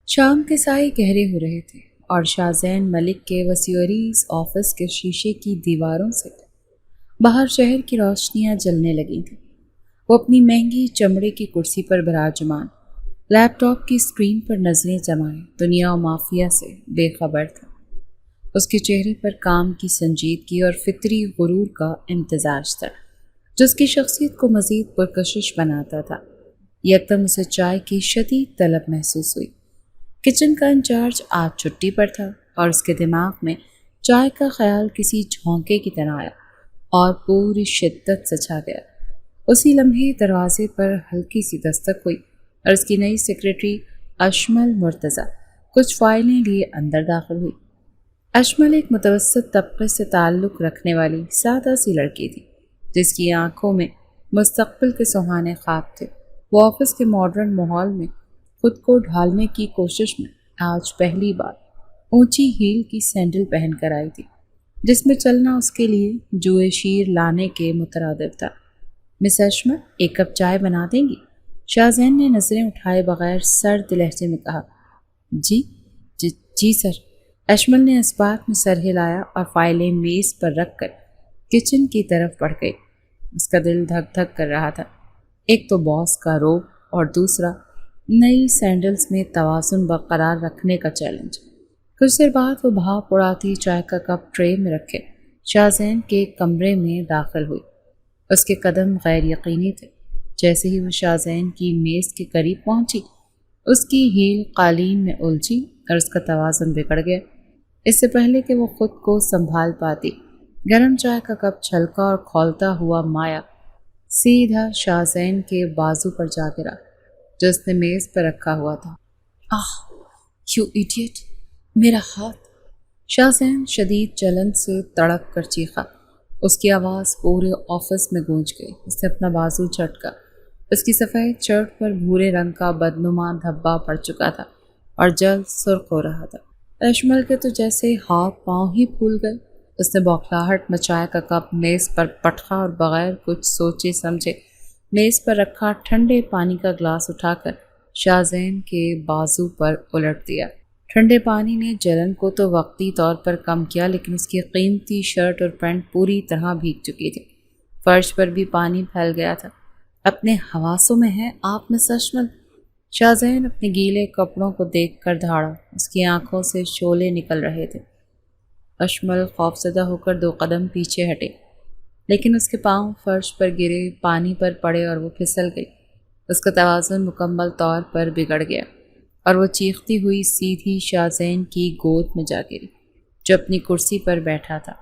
شام کے سائے گہرے ہو رہے تھے اور شاہ زین ملک کے وسیوریز آفس کے شیشے کی دیواروں سے باہر شہر کی روشنیاں جلنے لگی تھیں۔ وہ اپنی مہنگی چمڑے کی کرسی پر براجمان لیپ ٹاپ کی اسکرین پر نظریں جمائے دنیا و مافیا سے بے خبر تھا۔ اس کے چہرے پر کام کی سنجیدگی اور فطری غرور کا امتزاج تھا جو اس کی شخصیت کو مزید پرکشش بناتا تھا۔ یکدم اسے چائے کی شدید طلب محسوس ہوئی۔ کچن کا انچارج آج چھٹی پر تھا اور اس کے دماغ میں چائے کا خیال کسی جھونکے کی طرح آیا اور پوری شدت سے چھا گیا۔ اسی لمحے دروازے پر ہلکی سی دستک ہوئی اور اس کی نئی سیکرٹری اشمل مرتضی کچھ فائلیں لیے اندر داخل ہوئی۔ اشمل ایک متوسط طبقے سے تعلق رکھنے والی سادہ سی لڑکی تھی جس کی آنکھوں میں مستقبل کے سہانے خواب تھے۔ وہ آفس کے ماڈرن ماحول میں خود کو ڈھالنے کی کوشش میں آج پہلی بار اونچی ہیل کی سینڈل پہن کر آئی تھی جس میں چلنا اس کے لیے جوئے شیر لانے کے مترادف تھا۔ مس اشمل، ایک کپ چائے بنا دیں گی؟ شاہ زین نے نظریں اٹھائے بغیر سرد لہجے میں کہا۔ جی سر۔ اشمل نے اس بات میں سر ہلایا اور فائلیں میز پر رکھ کر کچن کی طرف بڑھ گئی۔ اس کا دل دھک دھک کر رہا تھا، ایک تو باس کا روب اور دوسرا نئی سینڈلز میں توازن برقرار رکھنے کا چیلنج۔ کچھ دیر بعد وہ بھاپ اڑاتی چائے کا کپ ٹرے میں رکھے شاہ زین کے کمرے میں داخل ہوئی۔ اس کے قدم غیر یقینی تھے۔ جیسے ہی وہ شاہ زین کی میز کے قریب پہنچی، اس کی ہیل قالین میں الجھی اور اس کا توازن بگڑ گیا۔ اس سے پہلے کہ وہ خود کو سنبھال پاتی، گرم چائے کا کپ چھلکا اور کھولتا ہوا مایا سیدھا شاہ زین کے بازو پر جا گرا جو اس نے میز پر رکھا ہوا تھا۔ آہ، یو ایڈیٹ، میرا ہاتھ! شاہ زین شدید جلن سے تڑپ کر چیخا۔ اس کی آواز پورے آفس میں گونج گئی۔ اس نے اپنا بازو جھٹکا۔ اس کی سفید شرٹ پر بھورے رنگ کا بدنما دھبا پڑ چکا تھا اور جلد سرخ ہو رہا تھا۔ اشمل کے تو جیسے ہاتھ پاؤں ہی پھول گئے۔ اس نے بوکھلاہٹ میں چائے کا کپ میز پر پٹخا اور بغیر کچھ سوچے سمجھے میز پر رکھا ٹھنڈے پانی کا گلاس اٹھا کر شاہ زین کے بازو پر الٹ دیا۔ ٹھنڈے پانی نے جلن کو تو وقتی طور پر کم کیا، لیکن اس کی قیمتی شرٹ اور پینٹ پوری طرح بھیگ چکی تھی۔ فرش پر بھی پانی پھیل گیا تھا۔ اپنے حواسوں میں ہیں آپ مس اشمل؟ شاہ زین اپنے گیلے کپڑوں کو دیکھ کر دھاڑا۔ اس کی آنکھوں سے شعلے نکل رہے تھے۔ اشمل خوفزدہ ہو کر 2 قدم پیچھے ہٹے، لیکن اس کے پاؤں فرش پر گرے، پانی پر پڑے اور وہ پھسل گئی۔ اس کا توازن مکمل طور پر بگڑ گیا اور وہ چیختی ہوئی سیدھی شاہ زین کی گود میں جا گری جو اپنی کرسی پر بیٹھا تھا۔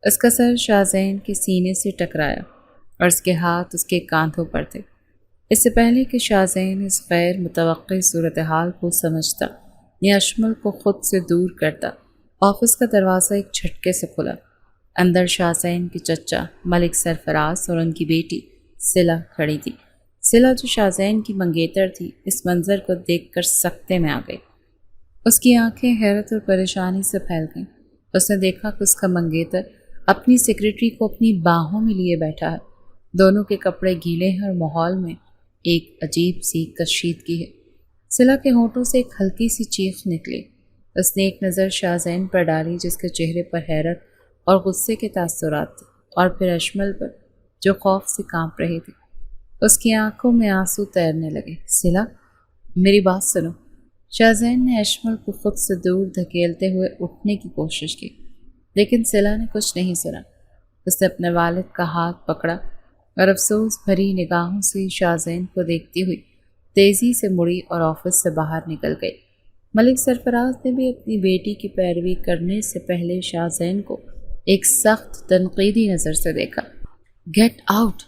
اس کا سر شاہ زین کے سینے سے ٹکرایا اور اس کے ہاتھ اس کے کاندھوں پر تھے۔ اس سے پہلے کہ شاہ زین اس غیر متوقع صورتحال کو سمجھتا یا اشمل کو خود سے دور کرتا، آفس کا دروازہ ایک جھٹکے سے کھلا۔ اندر شاہ زین کے چچا ملک سرفراز اور ان کی بیٹی صلہ کھڑی تھی۔ صلہ جو شاہ زین کی منگیتر تھی، اس منظر کو دیکھ کر سکتے میں آ گئی۔ اس کی آنکھیں حیرت اور پریشانی سے پھیل گئیں۔ اس نے دیکھا کہ اس کا منگیتر اپنی سیکرٹری کو اپنی باہوں میں لیے بیٹھا ہے۔ دونوں کے کپڑے گیلے ہیں اور ماحول میں ایک عجیب سی کشیدگی ہے۔ صلہ کے ہونٹوں سے ایک ہلکی سی چیخ نکلی۔ اس نے ایک نظر شاہ زین پر ڈالی جس کے چہرے پر حیرت اور غصے کے تاثرات تھے، اور پھر اشمل پر جو خوف سے کانپ رہے تھے۔ اس کی آنکھوں میں آنسو تیرنے لگے۔ صلہ، میری بات سنو۔ شاہ زین نے اشمل کو خود سے دور دھکیلتے ہوئے اٹھنے کی کوشش کی، لیکن صلہ نے کچھ نہیں سنا۔ اس نے اپنے والد کا ہاتھ پکڑا اور افسوس بھری نگاہوں سے شاہ زین کو دیکھتی ہوئی تیزی سے مڑی اور آفس سے باہر نکل گئی۔ ملک سرفراز نے بھی اپنی بیٹی کی پیروی کرنے سے پہلے شاہ زین کو ایک سخت تنقیدی نظر سے دیکھا۔ Get out!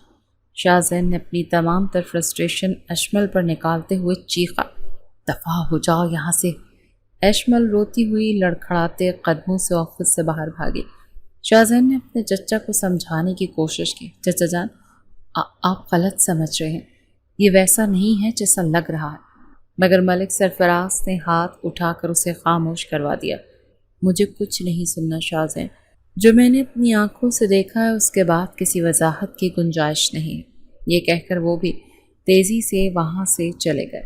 شاہ زین نے اپنی تمام تر فرسٹریشن اشمل پر نکالتے ہوئے چیخا۔ دفع ہو جاؤ یہاں سے! اشمل روتی ہوئی لڑکھڑاتے قدموں سے آفس سے باہر بھاگی۔ شاہ زین نے اپنے چچا کو سمجھانے کی کوشش کی۔ چچا جان، آپ غلط سمجھ رہے ہیں، یہ ویسا نہیں ہے جیسا لگ رہا ہے۔ مگر ملک سرفراز نے ہاتھ اٹھا کر اسے خاموش کروا دیا۔ مجھے کچھ نہیں سننا شاہ زین، جو میں نے اپنی آنکھوں سے دیکھا ہے اس کے بعد کسی وضاحت کی گنجائش نہیں۔ یہ کہہ کر وہ بھی تیزی سے وہاں سے چلے گئے۔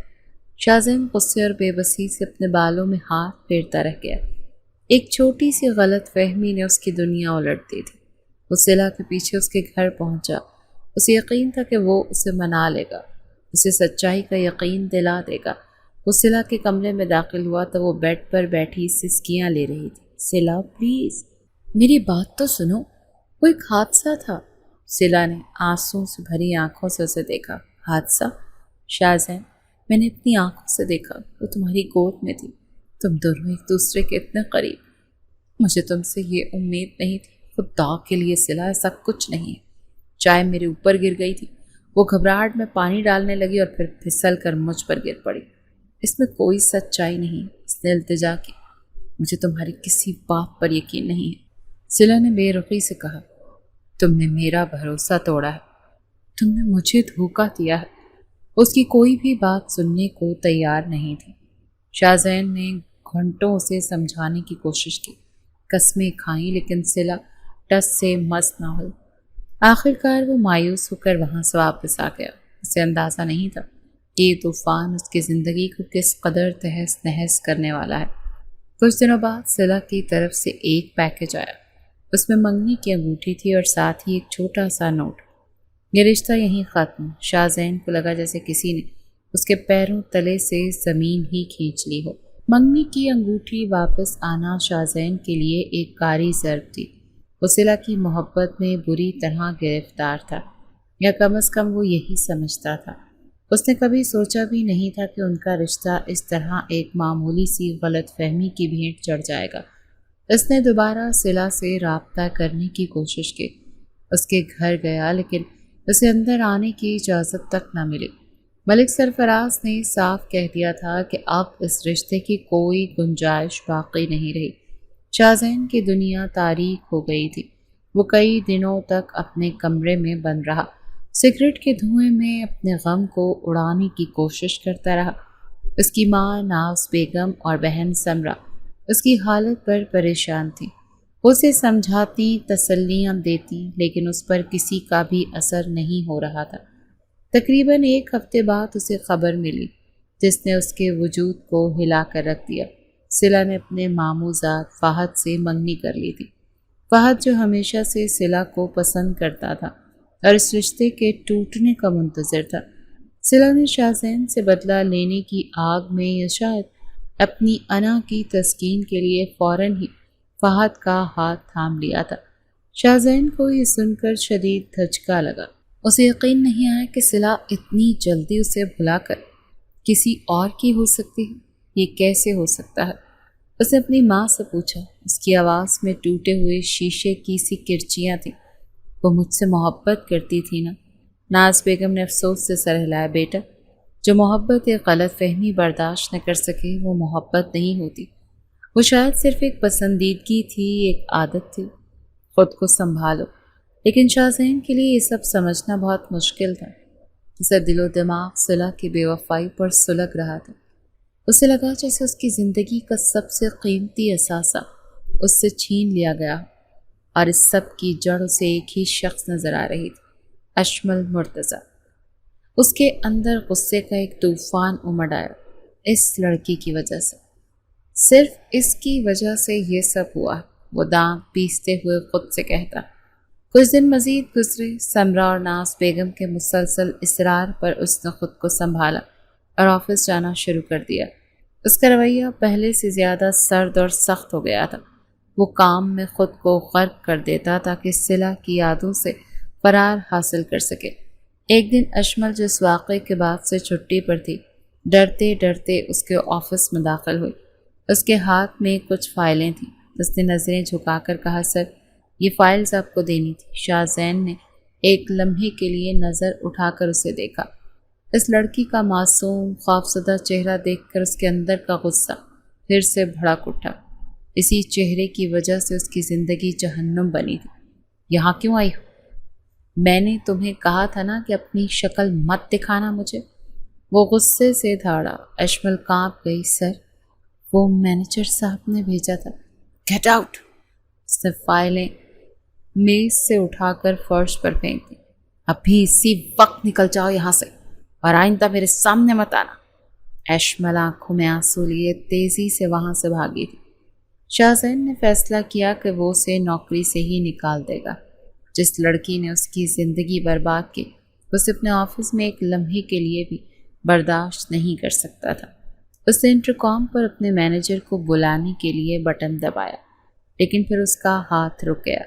شازین غصے اور بے بسی سے اپنے بالوں میں ہاتھ پھیرتا رہ گیا۔ ایک چھوٹی سی غلط فہمی نے اس کی دنیا الٹ دی تھی۔ وہ صلہ کے پیچھے اس کے گھر پہنچا۔ اسے یقین تھا کہ وہ اسے منا لے گا، اسے سچائی کا یقین دلا دے گا۔ وہ صلہ کے کمرے میں داخل ہوا تو وہ بیڈ پر بیٹھی سسکیاں لے رہی تھی۔ صلہ پلیز میری بات تو سنو، وہ ایک حادثہ تھا۔ صلہ نے آنسوں سے بھری آنکھوں سے اسے دیکھا۔ حادثہ؟ شازین، میں نے اپنی آنکھوں سے دیکھا، وہ تمہاری گود میں تھی، تم دونوں ایک دوسرے کے اتنے قریب۔ مجھے تم سے یہ امید نہیں تھی۔ خدا کے لیے صلہ، ایسا کچھ نہیں ہے۔ چائے میرے اوپر گر گئی تھی، وہ گھبراہٹ میں پانی ڈالنے لگی اور پھر پھسل کر مجھ پر گر پڑی۔ اس میں کوئی سچائی نہیں، اس نے التجا کی۔ مجھے تمہاری کسی بات پر یقین نہیں ہے، صلہ نے بے رخی سے کہا۔ تم نے میرا بھروسہ توڑا ہے، تم نے مجھے دھوکہ دیا ہے۔ اس کی کوئی بھی بات سننے کو تیار نہیں تھی۔ شازین نے گھنٹوں اسے سمجھانے کی کوشش کی، قسمیں کھائیں، لیکن صلہ ٹس سے مس نہ ہوئی۔ آخر کار وہ مایوس ہو کر وہاں سے واپس آ گیا۔ اسے اندازہ نہیں تھا کہ یہ طوفان اس کی زندگی کو کس قدر تہس نہس کرنے والا ہے۔ کچھ دنوں بعد صلہ کی طرف سے ایک پیکج آیا۔ اس میں منگنی کی انگوٹھی تھی اور ساتھ ہی ایک چھوٹا سا نوٹ۔ یہ رشتہ یہیں ختم۔ شازین کو لگا جیسے کسی نے اس کے پیروں تلے سے زمین ہی کھینچ لی ہو۔ منگنی کی انگوٹھی واپس آنا شازین کے لیے ایک کاری ضرب تھی۔ وہ صلہ کی محبت میں بری طرح گرفتار تھا، یا کم از کم وہ یہی سمجھتا تھا۔ اس نے کبھی سوچا بھی نہیں تھا کہ ان کا رشتہ اس طرح ایک معمولی سی غلط فہمی کی بھینٹ چڑھ جائے گا۔ اس نے دوبارہ صلہ سے رابطہ کرنے کی کوشش کی، اس کے گھر گیا، لیکن اسے اندر آنے کی اجازت تک نہ ملی۔ ملک سرفراز نے صاف کہہ دیا تھا کہ اب اس رشتے کی کوئی گنجائش باقی نہیں رہی۔ شازین کی دنیا تاریک ہو گئی تھی۔ وہ کئی دنوں تک اپنے کمرے میں بند رہا، سگریٹ کے دھوئیں میں اپنے غم کو اڑانے کی کوشش کرتا رہا۔ اس کی ماں ناز بیگم اور بہن سمرہ اس کی حالت پر پریشان تھی۔ وہ اسے سمجھاتی، تسلیاں دیتی، لیکن اس پر کسی کا بھی اثر نہیں ہو رہا تھا۔ تقریباً ایک ہفتے بعد اسے خبر ملی جس نے اس کے وجود کو ہلا کر رکھ دیا۔ صلہ نے اپنے ماموزاد فہد سے منگنی کر لی تھی۔ فہد جو ہمیشہ سے صلہ کو پسند کرتا تھا اور اس رشتے کے ٹوٹنے کا منتظر تھا۔ صلہ نے شازین سے بدلہ لینے کی آگ میں یا شاید اپنی انا کی تسکین کے لیے فوراً ہی فہد کا ہاتھ تھام لیا تھا۔ شازین کو یہ سن کر شدید دھچکا لگا۔ اسے یقین نہیں آیا کہ صلہ اتنی جلدی اسے بھلا کر کسی اور کی ہو سکتی ہے۔ یہ کیسے ہو سکتا ہے؟ اس نے اپنی ماں سے پوچھا۔ اس کی آواز میں ٹوٹے ہوئے شیشے کی سی کرچیاں تھیں۔ وہ مجھ سے محبت کرتی تھی نا؟ ناز بیگم نے افسوس سے سر ہلایا۔ بیٹا، جو محبت ایک غلط فہمی برداشت نہ کر سکے وہ محبت نہیں ہوتی۔ وہ شاید صرف ایک پسندیدگی تھی، ایک عادت تھی۔ خود کو سنبھالو۔ لیکن شازین کے لیے یہ سب سمجھنا بہت مشکل تھا۔ اسے دل و دماغ صلہ کی بے وفائی پر سلگ رہا تھا۔ اسے لگا جیسے اس کی زندگی کا سب سے قیمتی اثاثہ اس سے چھین لیا گیا، اور اس سب کی جڑ اسے ایک ہی شخص نظر آ رہی تھی، اشمل مرتضیٰ۔ اس کے اندر غصے کا ایک طوفان امڑ آیا، اس لڑکی کی وجہ سے، صرف اس کی وجہ سے یہ سب ہوا۔ وہ دانت پیستے ہوئے خود سے کہتا۔ کچھ دن مزید گزرے۔ سمرہ اور ناز بیگم کے مسلسل اصرار پر اس نے خود کو سنبھالا اور آفس جانا شروع کر دیا۔ اس کا رویہ پہلے سے زیادہ سرد اور سخت ہو گیا تھا۔ وہ کام میں خود کو غرق کر دیتا تاکہ صلہ کی یادوں سے فرار حاصل کر سکے۔ ایک دن اشمل جو اس واقعے کے بعد سے چھٹی پر تھی، ڈرتے ڈرتے اس کے آفس میں داخل ہوئی۔ اس کے ہاتھ میں کچھ فائلیں تھیں۔ اس نے نظریں جھکا کر کہا، سر، یہ فائلز آپ کو دینی تھی۔ شازین نے ایک لمحے کے لیے نظر اٹھا کر اسے دیکھا۔ اس لڑکی کا معصوم خوفزدہ چہرہ دیکھ کر اس کے اندر کا غصہ پھر سے بھڑک اٹھا۔ اسی چہرے کی وجہ سے اس کی زندگی جہنم بنی تھی۔ یہاں کیوں آئی ہو؟ میں نے تمہیں کہا تھا نا کہ اپنی شکل مت دکھانا مجھے۔ وہ غصے سے دھاڑا۔ اشمل کانپ گئی۔ سر، وہ مینیجر صاحب نے بھیجا تھا۔ Get out! اس نے فائلیں میز سے اٹھا کر فرش پر پھینک دی۔ ابھی اسی وقت نکل جاؤ یہاں سے، اور آئندہ میرے سامنے مت آنا۔ ایشمل آنکھوں میں آنسو لیے تیزی سے وہاں سے بھاگی تھی۔ شاہزین نے فیصلہ کیا کہ وہ اسے نوکری سے ہی نکال دے گا۔ جس لڑکی نے اس کی زندگی برباد کی اسے اپنے آفس میں ایک لمحے کے لیے بھی برداشت نہیں کر سکتا تھا۔ اس نے انٹرکام پر اپنے مینیجر کو بلانے کے لیے بٹن دبایا، لیکن پھر اس کا ہاتھ رک گیا۔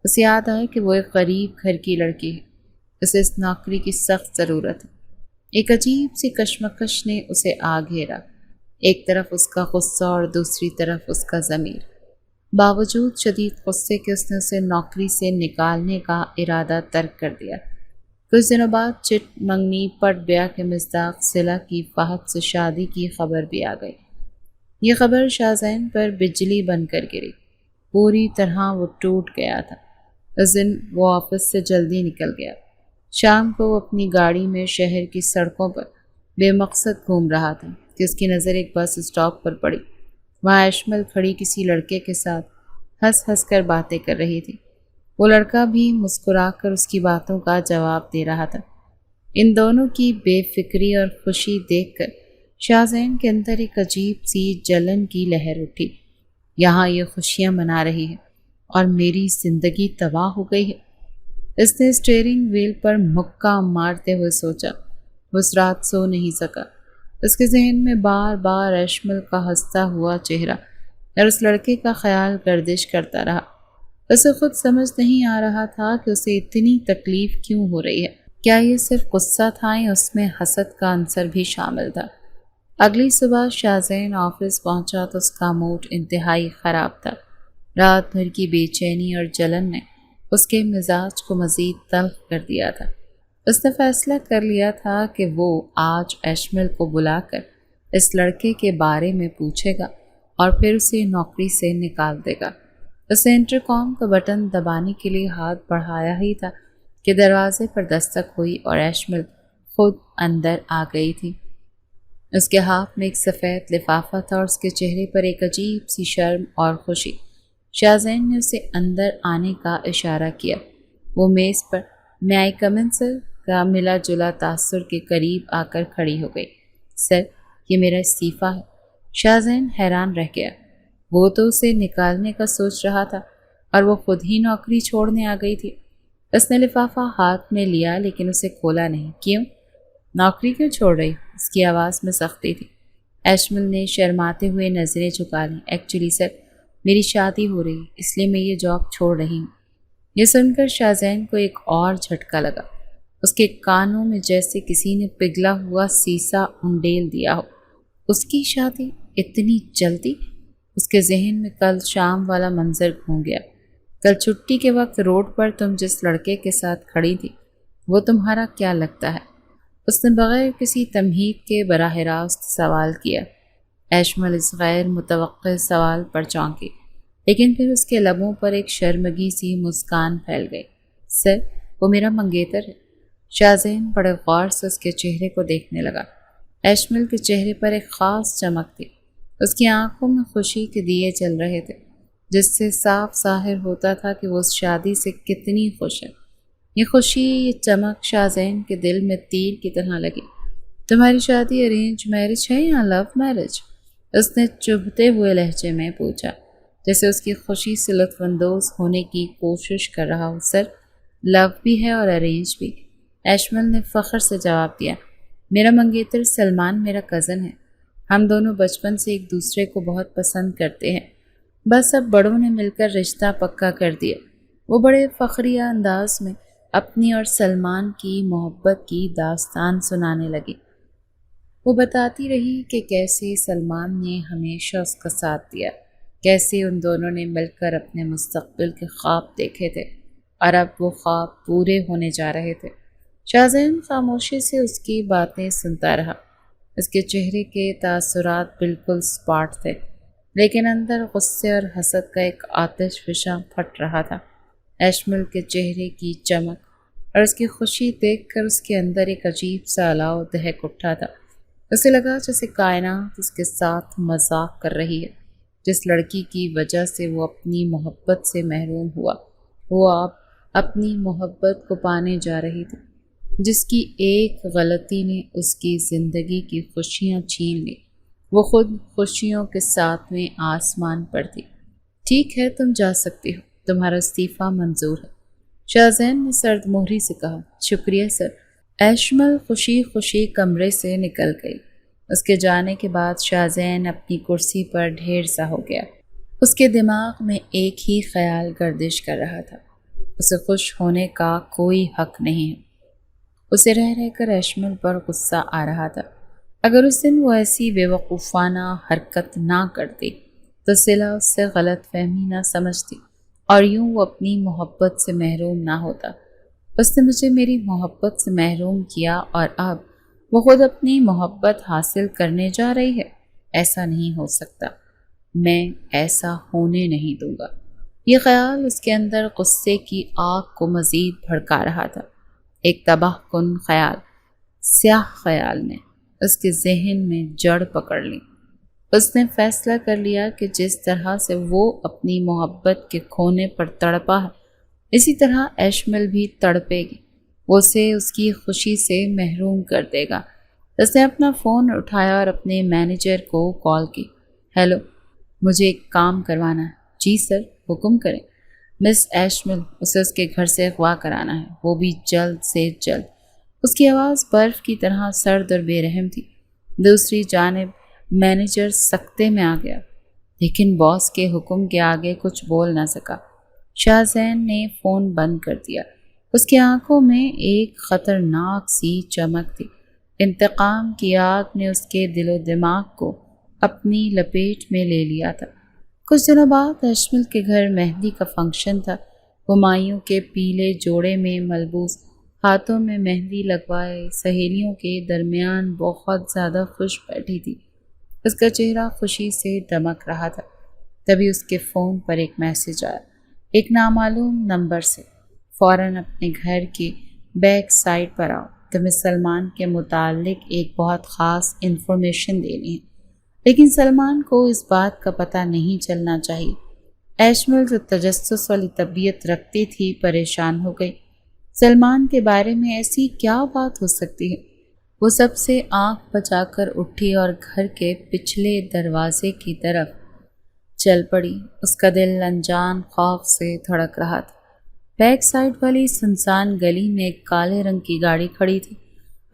اسے یاد آیا کہ وہ ایک غریب گھر کی لڑکی ہے، اسے اس نوکری کی سخت ضرورت ہے۔ ایک عجیب سی کشمکش نے اسے آ گھیرا، ایک طرف اس کا غصہ اور دوسری طرف اس کا ضمیر۔ باوجود شدید غصے کے اس نے اسے نوکری سے نکالنے کا ارادہ ترک کر دیا۔ کچھ دنوں بعد چٹ منگنی پٹ بیاہ کے مصداق صلہ کی فہد سے شادی کی خبر بھی آ گئی۔ یہ خبر شاہزین پر بجلی بن کر گری، پوری طرح وہ ٹوٹ گیا تھا۔ اس دن وہ آفس سے جلدی نکل گیا۔ شام کو وہ اپنی گاڑی میں شہر کی سڑکوں پر بے مقصد گھوم رہا تھا کہ اس کی نظر ایک بس اسٹاپ پر پڑی۔ وہاں ایشمل کھڑی کسی لڑکے کے ساتھ ہنس ہنس کر باتیں کر رہی تھی۔ وہ لڑکا بھی مسکرا کر اس کی باتوں کا جواب دے رہا تھا۔ ان دونوں کی بے فکری اور خوشی دیکھ کر شاہزین کے اندر ایک عجیب سی جلن کی لہر اٹھی۔ یہاں یہ خوشیاں منا رہی ہے اور میری زندگی تباہ ہو گئی ہے۔ اس نے اسٹیئرنگ وہیل پر مکہ مارتے ہوئے سوچا۔ وہ اس رات سو نہیں سکا۔ اس کے ذہن میں بار بار ایشمل کا ہنستا ہوا چہرہ اور اس لڑکے کا خیال گردش کرتا رہا۔ اسے خود سمجھ نہیں آ رہا تھا کہ اسے اتنی تکلیف کیوں ہو رہی ہے۔ کیا یہ صرف غصہ تھا یا اس میں حسد کا عنصر بھی شامل تھا؟ اگلی صبح شاہزین آفس پہنچا تو اس کا موڈ انتہائی خراب تھا۔ رات بھر کی بے چینی اور جلن نے اس کے مزاج کو مزید تلخ کر دیا تھا۔ اس نے فیصلہ کر لیا تھا کہ وہ آج ایشمل کو بلا کر اس لڑکے کے بارے میں پوچھے گا اور پھر اسے نوکری سے نکال دے گا۔ اس نے انٹرکام کا بٹن دبانے کے لیے ہاتھ بڑھایا ہی تھا کہ دروازے پر دستک ہوئی اور ایشمل خود اندر آ گئی تھی۔ اس کے ہاتھ میں ایک سفید لفافہ تھا اور اس کے چہرے پر ایک عجیب سی شرم اور خوشی۔ شاہزین نے اسے اندر آنے کا اشارہ کیا۔ وہ میز پر "میں آئی کم ان سر" کا ملا جلا تاثر کے قریب آ کر کھڑی ہو گئی۔ "سر، یہ میرا استعفیٰ ہے۔" شاہزین حیران رہ گیا۔ وہ تو اسے نکالنے کا سوچ رہا تھا اور وہ خود ہی نوکری چھوڑنے آ گئی تھی۔ اس نے لفافہ ہاتھ میں لیا لیکن اسے کھولا نہیں۔ "کیوں؟ نوکری کیوں چھوڑ رہی؟" اس کی آواز میں سختی تھی۔ ایشمل نے شرماتے ہوئے نظریں جھکا لیں۔ "ایکچولی سر، میری شادی ہو رہی ہے، اس لیے میں یہ جاب چھوڑ رہی ہوں۔" یہ سن کر شاہزین کو ایک اور جھٹکا لگا۔ اس کے کانوں میں جیسے کسی نے پگھلا ہوا سیسا انڈیل دیا ہو۔ اس کی شادی اتنی جلدی؟ اس کے ذہن میں کل شام والا منظر گھوم گیا۔ کل چھٹی کے وقت روڈ پر تم جس لڑکے کے ساتھ کھڑی تھی وہ تمہارا کیا لگتا ہے؟ اس نے بغیر کسی تمہید کے براہ راست سوال کیا۔ ایشمل اس غیر متوقع سوال پر چونکی، لیکن پھر اس کے لبوں پر ایک شرمگی سی مسکان پھیل گئی۔ "سر، وہ میرا منگیتر ہے۔" شاہزین بڑے غور سے اس کے چہرے کو دیکھنے لگا۔ ایشمل کے چہرے پر ایک خاص چمک تھی۔ اس کی آنکھوں میں خوشی کے دیے جل رہے تھے، جس سے صاف ظاہر ہوتا تھا کہ وہ اس شادی سے کتنی خوش ہے۔ یہ خوشی، یہ چمک شاہزین کے دل میں تیر کی طرح لگی۔ "تمہاری شادی ارینج میرج ہے یا لو میرج؟" اس نے چبھتے ہوئے لہجے میں پوچھا، جیسے اس کی خوشی سے لطف اندوز ہونے کی کوشش کر رہا ہو۔ "سر، لو بھی ہے اور ارینج بھی۔" ایشمل نے فخر سے جواب دیا۔ "میرا منگیتر سلمان میرا کزن ہے۔ ہم دونوں بچپن سے ایک دوسرے کو بہت پسند کرتے ہیں، بس اب بڑوں نے مل کر رشتہ پکا کر دیا۔" وہ بڑے فخریہ انداز میں اپنی اور سلمان کی محبت کی داستان سنانے لگی۔ وہ بتاتی رہی کہ کیسے سلمان نے ہمیشہ اس کا ساتھ دیا، کیسے ان دونوں نے مل کر اپنے مستقبل کے خواب دیکھے تھے اور اب وہ خواب پورے ہونے جا رہے تھے۔ شاہزین خاموشی سے اس کی باتیں سنتا رہا۔ اس کے چہرے کے تاثرات بالکل سپاٹ تھے، لیکن اندر غصے اور حسد کا ایک آتش فشاں پھٹ رہا تھا۔ ایشمل کے چہرے کی چمک اور اس کی خوشی دیکھ کر اس کے اندر ایک عجیب سا الاؤ دہک اٹھا تھا۔ اسے لگا جیسے کائنات اس کے ساتھ مذاق کر رہی ہے۔ جس لڑکی کی وجہ سے وہ اپنی محبت سے محروم ہوا، وہ اب اپنی محبت کو پانے جا رہی تھی۔ جس کی ایک غلطی نے اس کی زندگی کی خوشیاں چھین لی۔ وہ خود خوشیوں کے ساتویں آسمان پر تھی۔ ٹھیک ہے، تم جا سکتی ہو، تمہارا استعفیٰ منظور ہے، شاہزین نے سرد مہری سے کہا۔ شکریہ سر۔ ایشمل خوشی خوشی کمرے سے نکل گئی۔ اس کے جانے کے بعد شاہزین اپنی کرسی پر ڈھیر سا ہو گیا۔ اس کے دماغ میں ایک ہی خیال گردش کر رہا تھا، اسے خوش ہونے کا کوئی حق نہیں ہے۔ اسے رہ رہ کر ایشمل پر غصہ آ رہا تھا۔ اگر اس دن وہ ایسی بے وقوفانہ حرکت نہ کرتی تو صلہ اس سے غلط فہمی نہ سمجھتی اور یوں وہ اپنی محبت سے محروم نہ ہوتا۔ اس نے مجھے میری محبت سے محروم کیا اور اب وہ خود اپنی محبت حاصل کرنے جا رہی ہے۔ ایسا نہیں ہو سکتا، میں ایسا ہونے نہیں دوں گا۔ یہ خیال اس کے اندر غصے کی آگ کو مزید بھڑکا رہا تھا۔ ایک تباہ کن خیال، سیاہ خیال نے اس کے ذہن میں جڑ پکڑ لی۔ اس نے فیصلہ کر لیا کہ جس طرح سے وہ اپنی محبت کے کھونے پر تڑپا ہے، اسی طرح ایشمل بھی تڑپے گی۔ وہ اسے اس کی خوشی سے محروم کر دے گا۔ اس نے اپنا فون اٹھایا اور اپنے مینیجر کو کال کی۔ ہیلو، مجھے ایک کام کروانا ہے۔ جی سر، حکم کریں۔ مس ایشمل، اسے اس کے گھر سے اغوا کرانا ہے، وہ بھی جلد سے جلد۔ اس کی آواز برف کی طرح سرد اور بے رحم تھی۔ دوسری جانب مینیجر سکتے میں آ گیا، لیکن باس کے حکم کے آگے کچھ بول نہ سکا۔ شاہزین نے فون بند کر دیا۔ اس کی آنکھوں میں ایک خطرناک سی چمک تھی۔ انتقام کی آگ نے اس کے دل و دماغ کو اپنی لپیٹ میں لے لیا تھا۔ کچھ دنوں بعد ایشمل کے گھر مہندی کا فنکشن تھا۔ وہ مائیوں کے پیلے جوڑے میں ملبوس، ہاتھوں میں مہندی لگوائے، سہیلیوں کے درمیان بہت زیادہ خوش بیٹھی تھی۔ اس کا چہرہ خوشی سے دمک رہا تھا۔ تبھی اس کے فون پر ایک میسج آیا، ایک نامعلوم نمبر سے۔ فوراً اپنے گھر کی بیک سائڈ پر آؤ، تمہیں سلمان کے متعلق ایک بہت خاص انفارمیشن دینی ہے، لیکن سلمان کو اس بات کا پتہ نہیں چلنا چاہیے۔ ایشمل جو تجسس والی طبیعت رکھتی تھی پریشان ہو گئی۔ سلمان کے بارے میں ایسی کیا بات ہو سکتی ہے؟ وہ سب سے آنکھ بچا کر اٹھی اور گھر کے پچھلے دروازے کی طرف چل پڑی۔ اس کا دل انجان خوف سے دھڑک رہا تھا۔ بیک سائڈ والی سنسان گلی میں ایک کالے رنگ کی گاڑی کھڑی تھی۔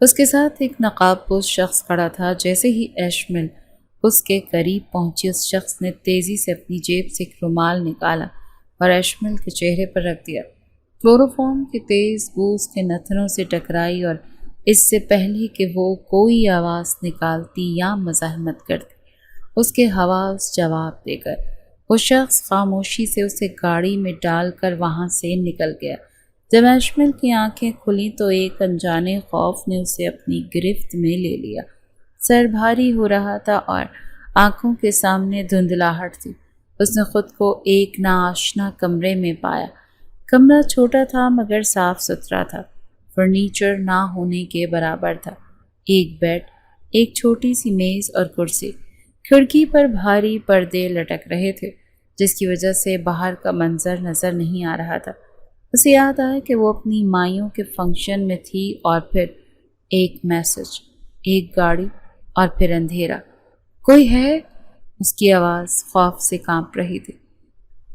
اس کے ساتھ ایک نقاب پوش شخص کھڑا تھا۔ جیسے ہی ایشمل اس کے قریب پہنچی، اس شخص نے تیزی سے اپنی جیب سے ایک رومال نکالا اور ایشمل کے چہرے پر رکھ دیا۔ کلوروفارم کی تیز بو اس کے نتنوں سے ٹکرائی اور اس سے پہلے کہ وہ کوئی آواز نکالتی یا مزاحمت کرتی، اس کے حواس جواب دے کر وہ شخص خاموشی سے اسے گاڑی میں ڈال کر وہاں سے نکل گیا۔ جب ایشمل کی آنکھیں کھلیں تو ایک انجانے خوف نے اسے اپنی گرفت میں لے لیا۔ سر بھاری ہو رہا تھا اور آنکھوں کے سامنے دھندلاہٹ تھی۔ اس نے خود کو ایک ناآشنا کمرے میں پایا۔ کمرہ چھوٹا تھا مگر صاف ستھرا تھا۔ فرنیچر نہ ہونے کے برابر تھا۔ ایک بیڈ، ایک چھوٹی سی میز اور کرسی۔ کھڑکی پر بھاری پردے لٹک رہے تھے، جس کی وجہ سے باہر کا منظر نظر نہیں آ رہا تھا۔ اسے یاد آیا کہ وہ اپنی مائیوں کے فنکشن میں تھی، اور پھر ایک میسج، ایک گاڑی، اور پھر اندھیرا۔ کوئی ہے؟ اس کی آواز خوف سے کانپ رہی تھی۔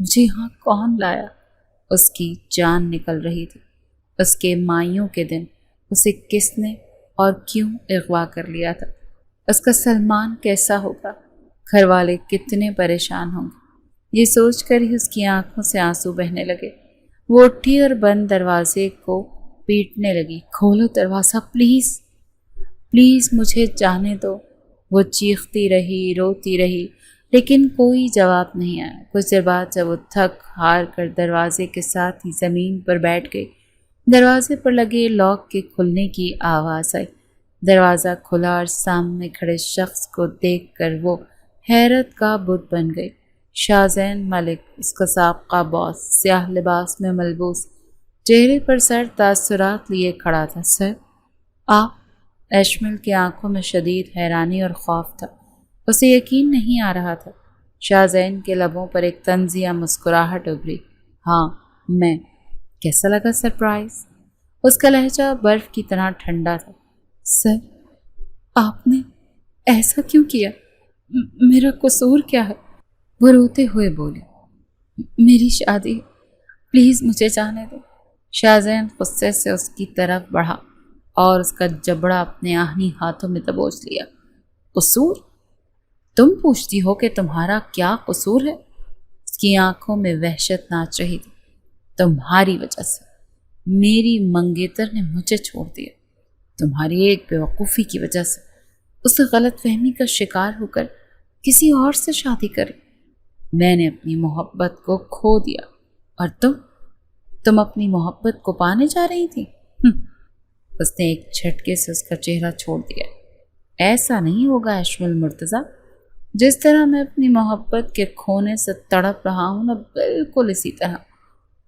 مجھے یہاں کون لایا؟ اس کی جان نکل رہی تھی۔ اس کے مائیوں کے دن اسے کس نے اور کیوں اغوا کر لیا تھا؟ اس کا سلمان کیسا ہوگا؟ گھر والے کتنے پریشان ہوں گے؟ یہ سوچ کر ہی اس کی آنکھوں سے آنسو بہنے لگے۔ وہ اٹھی اور بند دروازے کو پیٹنے لگی۔ کھولو دروازہ پلیز، پلیز مجھے جانے دو۔ وہ چیختی رہی، روتی رہی، لیکن کوئی جواب نہیں آیا۔ کچھ دیر بعد جب وہ تھک ہار کر دروازے کے ساتھ ہی زمین پر بیٹھ گئی، دروازے پر لگے لاک کے کھلنے کی آواز آئی۔ دروازہ کھلا اور سامنے کھڑے شخص کو دیکھ کر وہ حیرت کا بت بن گئی۔ شاہزین ملک، اس کا سابقہ باس، سیاہ لباس میں ملبوس، چہرے پر سر تاثرات لیے کھڑا تھا۔ سر، آپ؟ ایشمل کی آنکھوں میں شدید حیرانی اور خوف تھا۔ اسے یقین نہیں آ رہا تھا۔ شاہزین کے لبوں پر ایک طنزیہ مسکراہٹ ابھری۔ ہاں، میں۔ کیسا لگا سرپرائز؟ اس کا لہجہ برف کی طرح ٹھنڈا تھا۔ سر، آپ نے ایسا کیوں کیا؟ میرا قصور کیا ہے؟ وہ روتے ہوئے بولے۔ میری شادی ہے، پلیز مجھے جانے دو۔ شاہزین غصے سے اس کی طرف بڑھا اور اس کا جبڑا اپنے آہنی ہاتھوں میں دبوچ لیا۔ قصور؟ تم پوچھتی ہو کہ تمہارا کیا قصور ہے؟ اس کی آنکھوں میں وحشت ناچ رہی تھی۔ تمہاری وجہ سے میری منگیتر نے مجھے چھوڑ دیا، تمہاری ایک بیوقوفی کی وجہ سے۔ اس غلط فہمی کا شکار ہو کر کسی اور سے شادی کری۔ میں نے اپنی محبت کو کھو دیا، اور تم اپنی محبت کو پانے جا رہی تھی۔ اس نے ایک جھٹکے سے اس کا چہرہ چھوڑ دیا۔ ایسا نہیں ہوگا ایشمل مرتضیٰ، جس طرح میں اپنی محبت کے کھونے سے تڑپ رہا ہوں نا، بالکل اسی طرح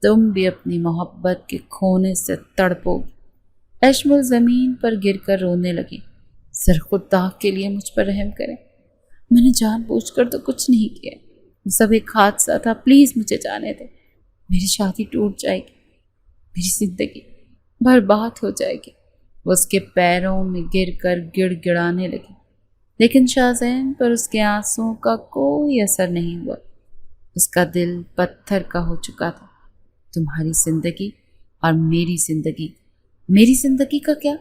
تم بھی اپنی محبت کے کھونے سے تڑپو گی۔ ایشمل زمین پر گر کر رونے لگی۔ سر، خدا کے لیے مجھ پر رحم کریں، میں نے جان بوجھ کر تو کچھ نہیں کیا، وہ سب ایک حادثہ تھا، پلیز مجھے جانے دیں۔ میری شادی ٹوٹ جائے گی، میری زندگی برباد ہو جائے گی۔ وہ اس کے پیروں میں گر کر گڑ گڑانے لگی، لیکن شاہزین پر اس کے آنسوؤں کا کوئی اثر نہیں ہوا۔ اس کا دل پتھر کا ہو چکا تھا۔ تمہاری زندگی اور میری زندگی کا کیا،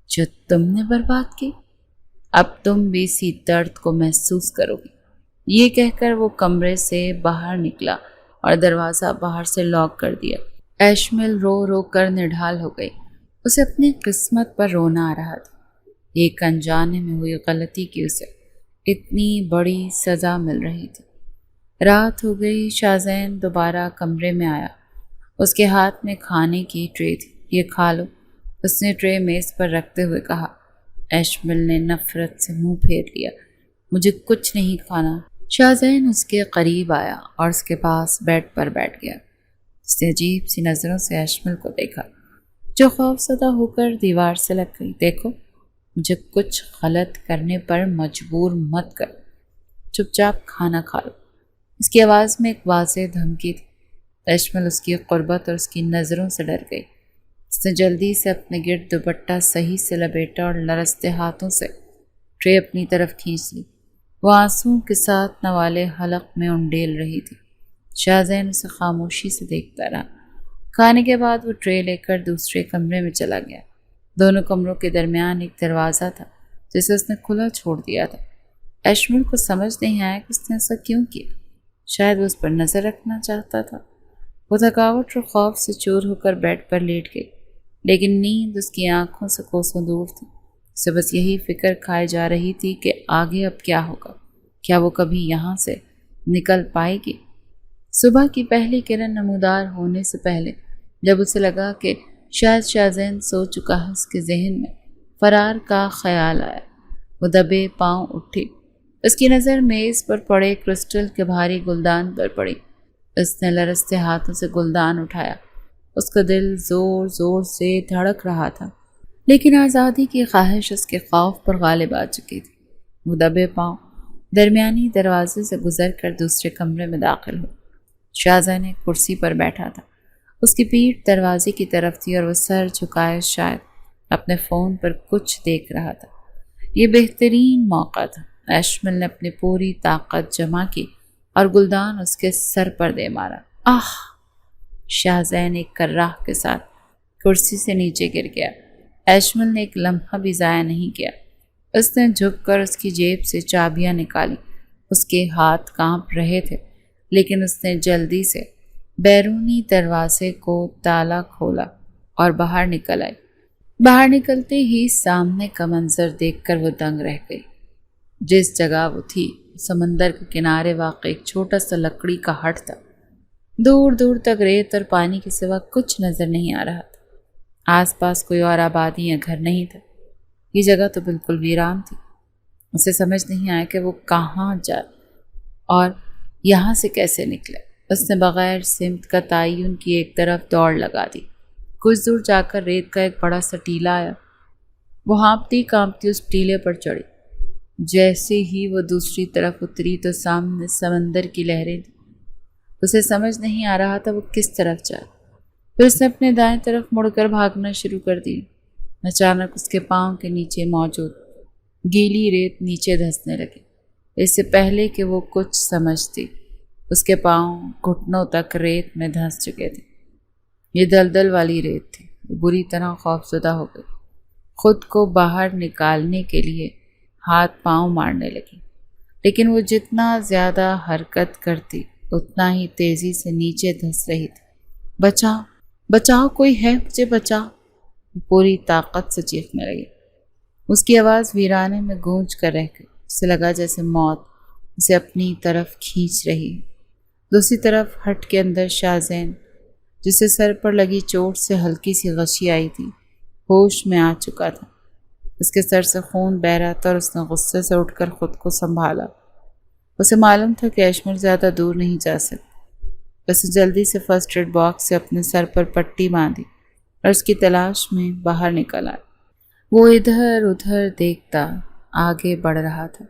جو تم نے برباد کی؟ اب تم بھی اسی درد کو محسوس کرو گی۔ یہ کہہ کر وہ کمرے سے باہر نکلا اور دروازہ باہر سے لاک کر دیا۔ ایشمل رو رو کر نڈھال ہو گئی۔ اسے اپنی قسمت پر رونا آ رہا تھا۔ ایک انجانے میں ہوئی غلطی کی اسے اتنی بڑی سزا مل رہی تھی۔ رات ہو گئی۔ شاہزین دوبارہ کمرے میں آیا۔ اس کے ہاتھ میں کھانے کی ٹرے تھی۔ یہ کھا لو، اس نے ٹرے میز پر رکھتے ہوئے کہا۔ ایشمل نے نفرت سے منہ پھیر لیا۔ مجھے کچھ نہیں کھانا۔ شاہزین اس کے قریب آیا اور اس کے پاس بیڈ پر بیٹھ گیا۔ اس نے عجیب سی نظروں سے ایشمل کو دیکھا، جو خوف زدہ ہو کر دیوار سے لگ گئی۔ دیکھو، مجھے کچھ غلط کرنے پر مجبور مت کر، چپ چاپ کھانا کھا لو۔ اس کی آواز میں ایک واضح دھمکی تھی۔ ایشمل اس کی قربت اور اس کی نظروں سے ڈر گئی۔ اس نے جلدی سے اپنے گرد دوپٹہ صحیح سے لپیٹا اور لرزتے ہاتھوں سے ٹرے اپنی طرف کھینچ لی۔ وہ آنسوؤں کے ساتھ نوالے حلق میں انڈیل رہی تھی۔ شاہزین اسے خاموشی سے دیکھتا رہا۔ کھانے کے بعد وہ ٹرے لے کر دوسرے کمرے میں چلا گیا۔ دونوں کمروں کے درمیان ایک دروازہ تھا جسے اس نے کھلا چھوڑ دیا تھا۔ ایشمل کو سمجھ نہیں آیا کہ اس نے ایسا کیوں کیا۔ شاید وہ اس پر نظر رکھنا چاہتا تھا۔ وہ تھکاوٹ اور خوف سے چور ہو کر بیڈ پر لیٹ گئی، لیکن نیند اس کی آنکھوں سے کوسوں دور تھی۔ اسے بس یہی فکر کھائے جا رہی تھی کہ آگے اب کیا ہوگا، کیا وہ کبھی یہاں سے نکل پائے گی۔ صبح کی پہلی کرن نمودار ہونے سے پہلے جب اسے لگا کہ شاید شاہزین سو چکا ہے، اس کے ذہن میں فرار کا خیال آیا۔ وہ دبے پاؤں اٹھی۔ اس کی نظر میز پر پڑے کرسٹل کے بھاری گلدان پر پڑی۔ اس نے لرزتے ہاتھوں سے گلدان اٹھایا۔ اس کا دل زور زور سے دھڑک رہا تھا، لیکن آزادی کی خواہش اس کے خوف پر غالب آ چکی تھی۔ وہ دبے پاؤں درمیانی دروازے سے گزر کر دوسرے کمرے میں داخل ہو۔ شاہزین ایک کرسی پر بیٹھا تھا۔ اس کی پیٹھ دروازے کی طرف تھی اور وہ سر جھکائے شاید اپنے فون پر کچھ دیکھ رہا تھا۔ یہ بہترین موقع تھا۔ ایشمل نے اپنی پوری طاقت جمع کی اور گلدان اس کے سر پر دے مارا۔ آہ! شاہزین ایک کراہ کے ساتھ کرسی سے نیچے گر گیا۔ ایشمل نے ایک لمحہ بھی ضائع نہیں کیا۔ اس نے جھک کر اس کی جیب سے چابیاں نکالی۔ اس کے ہاتھ کانپ رہے تھے، لیکن اس نے جلدی سے بیرونی دروازے کو تالا کھولا اور باہر نکل آئی۔ باہر نکلتے ہی سامنے کا منظر دیکھ کر وہ دنگ رہ گئی۔ جس جگہ وہ تھی، سمندر کے کنارے واقع ایک چھوٹا سا لکڑی کا ہٹ تھا۔ دور دور تک ریت اور پانی کے سوا کچھ نظر نہیں آ رہا تھا۔ آس پاس کوئی اور آبادی یا گھر نہیں تھا۔ یہ جگہ تو بالکل ویران تھی۔ اسے سمجھ نہیں آیا کہ وہ کہاں جائے اور یہاں سے کیسے نکلے۔ اس نے بغیر سمت کا تعین کی ایک طرف دوڑ لگا دی۔ کچھ دور جا کر ریت کا ایک بڑا سا ٹیلا آیا۔ وہ ہانپتی کانپتی اس ٹیلے پر چڑھی۔ جیسے ہی وہ دوسری طرف اتری تو سامنے سمندر کی لہریں تھیں۔ اسے سمجھ نہیں آ رہا تھا وہ کس طرف جائے۔ پھر اس نے اپنے دائیں طرف مڑ کر بھاگنا شروع کر دی۔ اچانک اس کے پاؤں کے نیچے موجود گیلی ریت نیچے دھنسنے لگی۔ اس سے پہلے کہ وہ کچھ سمجھتی، اس کے پاؤں گھٹنوں تک ریت میں دھنس چکے تھے۔ یہ دلدل والی ریت تھی۔ وہ بری طرح خوفزدہ ہو گئی۔ خود کو باہر نکالنے کے لیے ہاتھ پاؤں مارنے لگی، لیکن وہ جتنا زیادہ حرکت کرتی اتنا ہی تیزی سے نیچے دھس رہی تھی۔ بچاؤ بچاؤ، کوئی ہے، مجھے بچاؤ، وہ پوری طاقت سے چیخنے لگی۔ اس کی آواز ویرانے میں گونج کر رہ گئی۔ اسے لگا جیسے موت اسے اپنی طرف کھینچ رہی ہے۔ دوسری طرف ہٹ کے اندر شاہزین، جسے سر پر لگی چوٹ سے ہلکی سی غشی آئی تھی، ہوش میں آ چکا تھا۔ اس کے سر سے خون بہہ رہا تھا اور اس نے غصے سے اٹھ کر خود کو سنبھالا۔ اسے معلوم تھا کہ ایشمل زیادہ دور نہیں جا سکتا۔ اسے جلدی سے فرسٹ ایڈ باکس سے اپنے سر پر پٹی باندھی اور اس کی تلاش میں باہر نکل آیا۔ وہ ادھر ادھر دیکھتا آگے بڑھ رہا تھا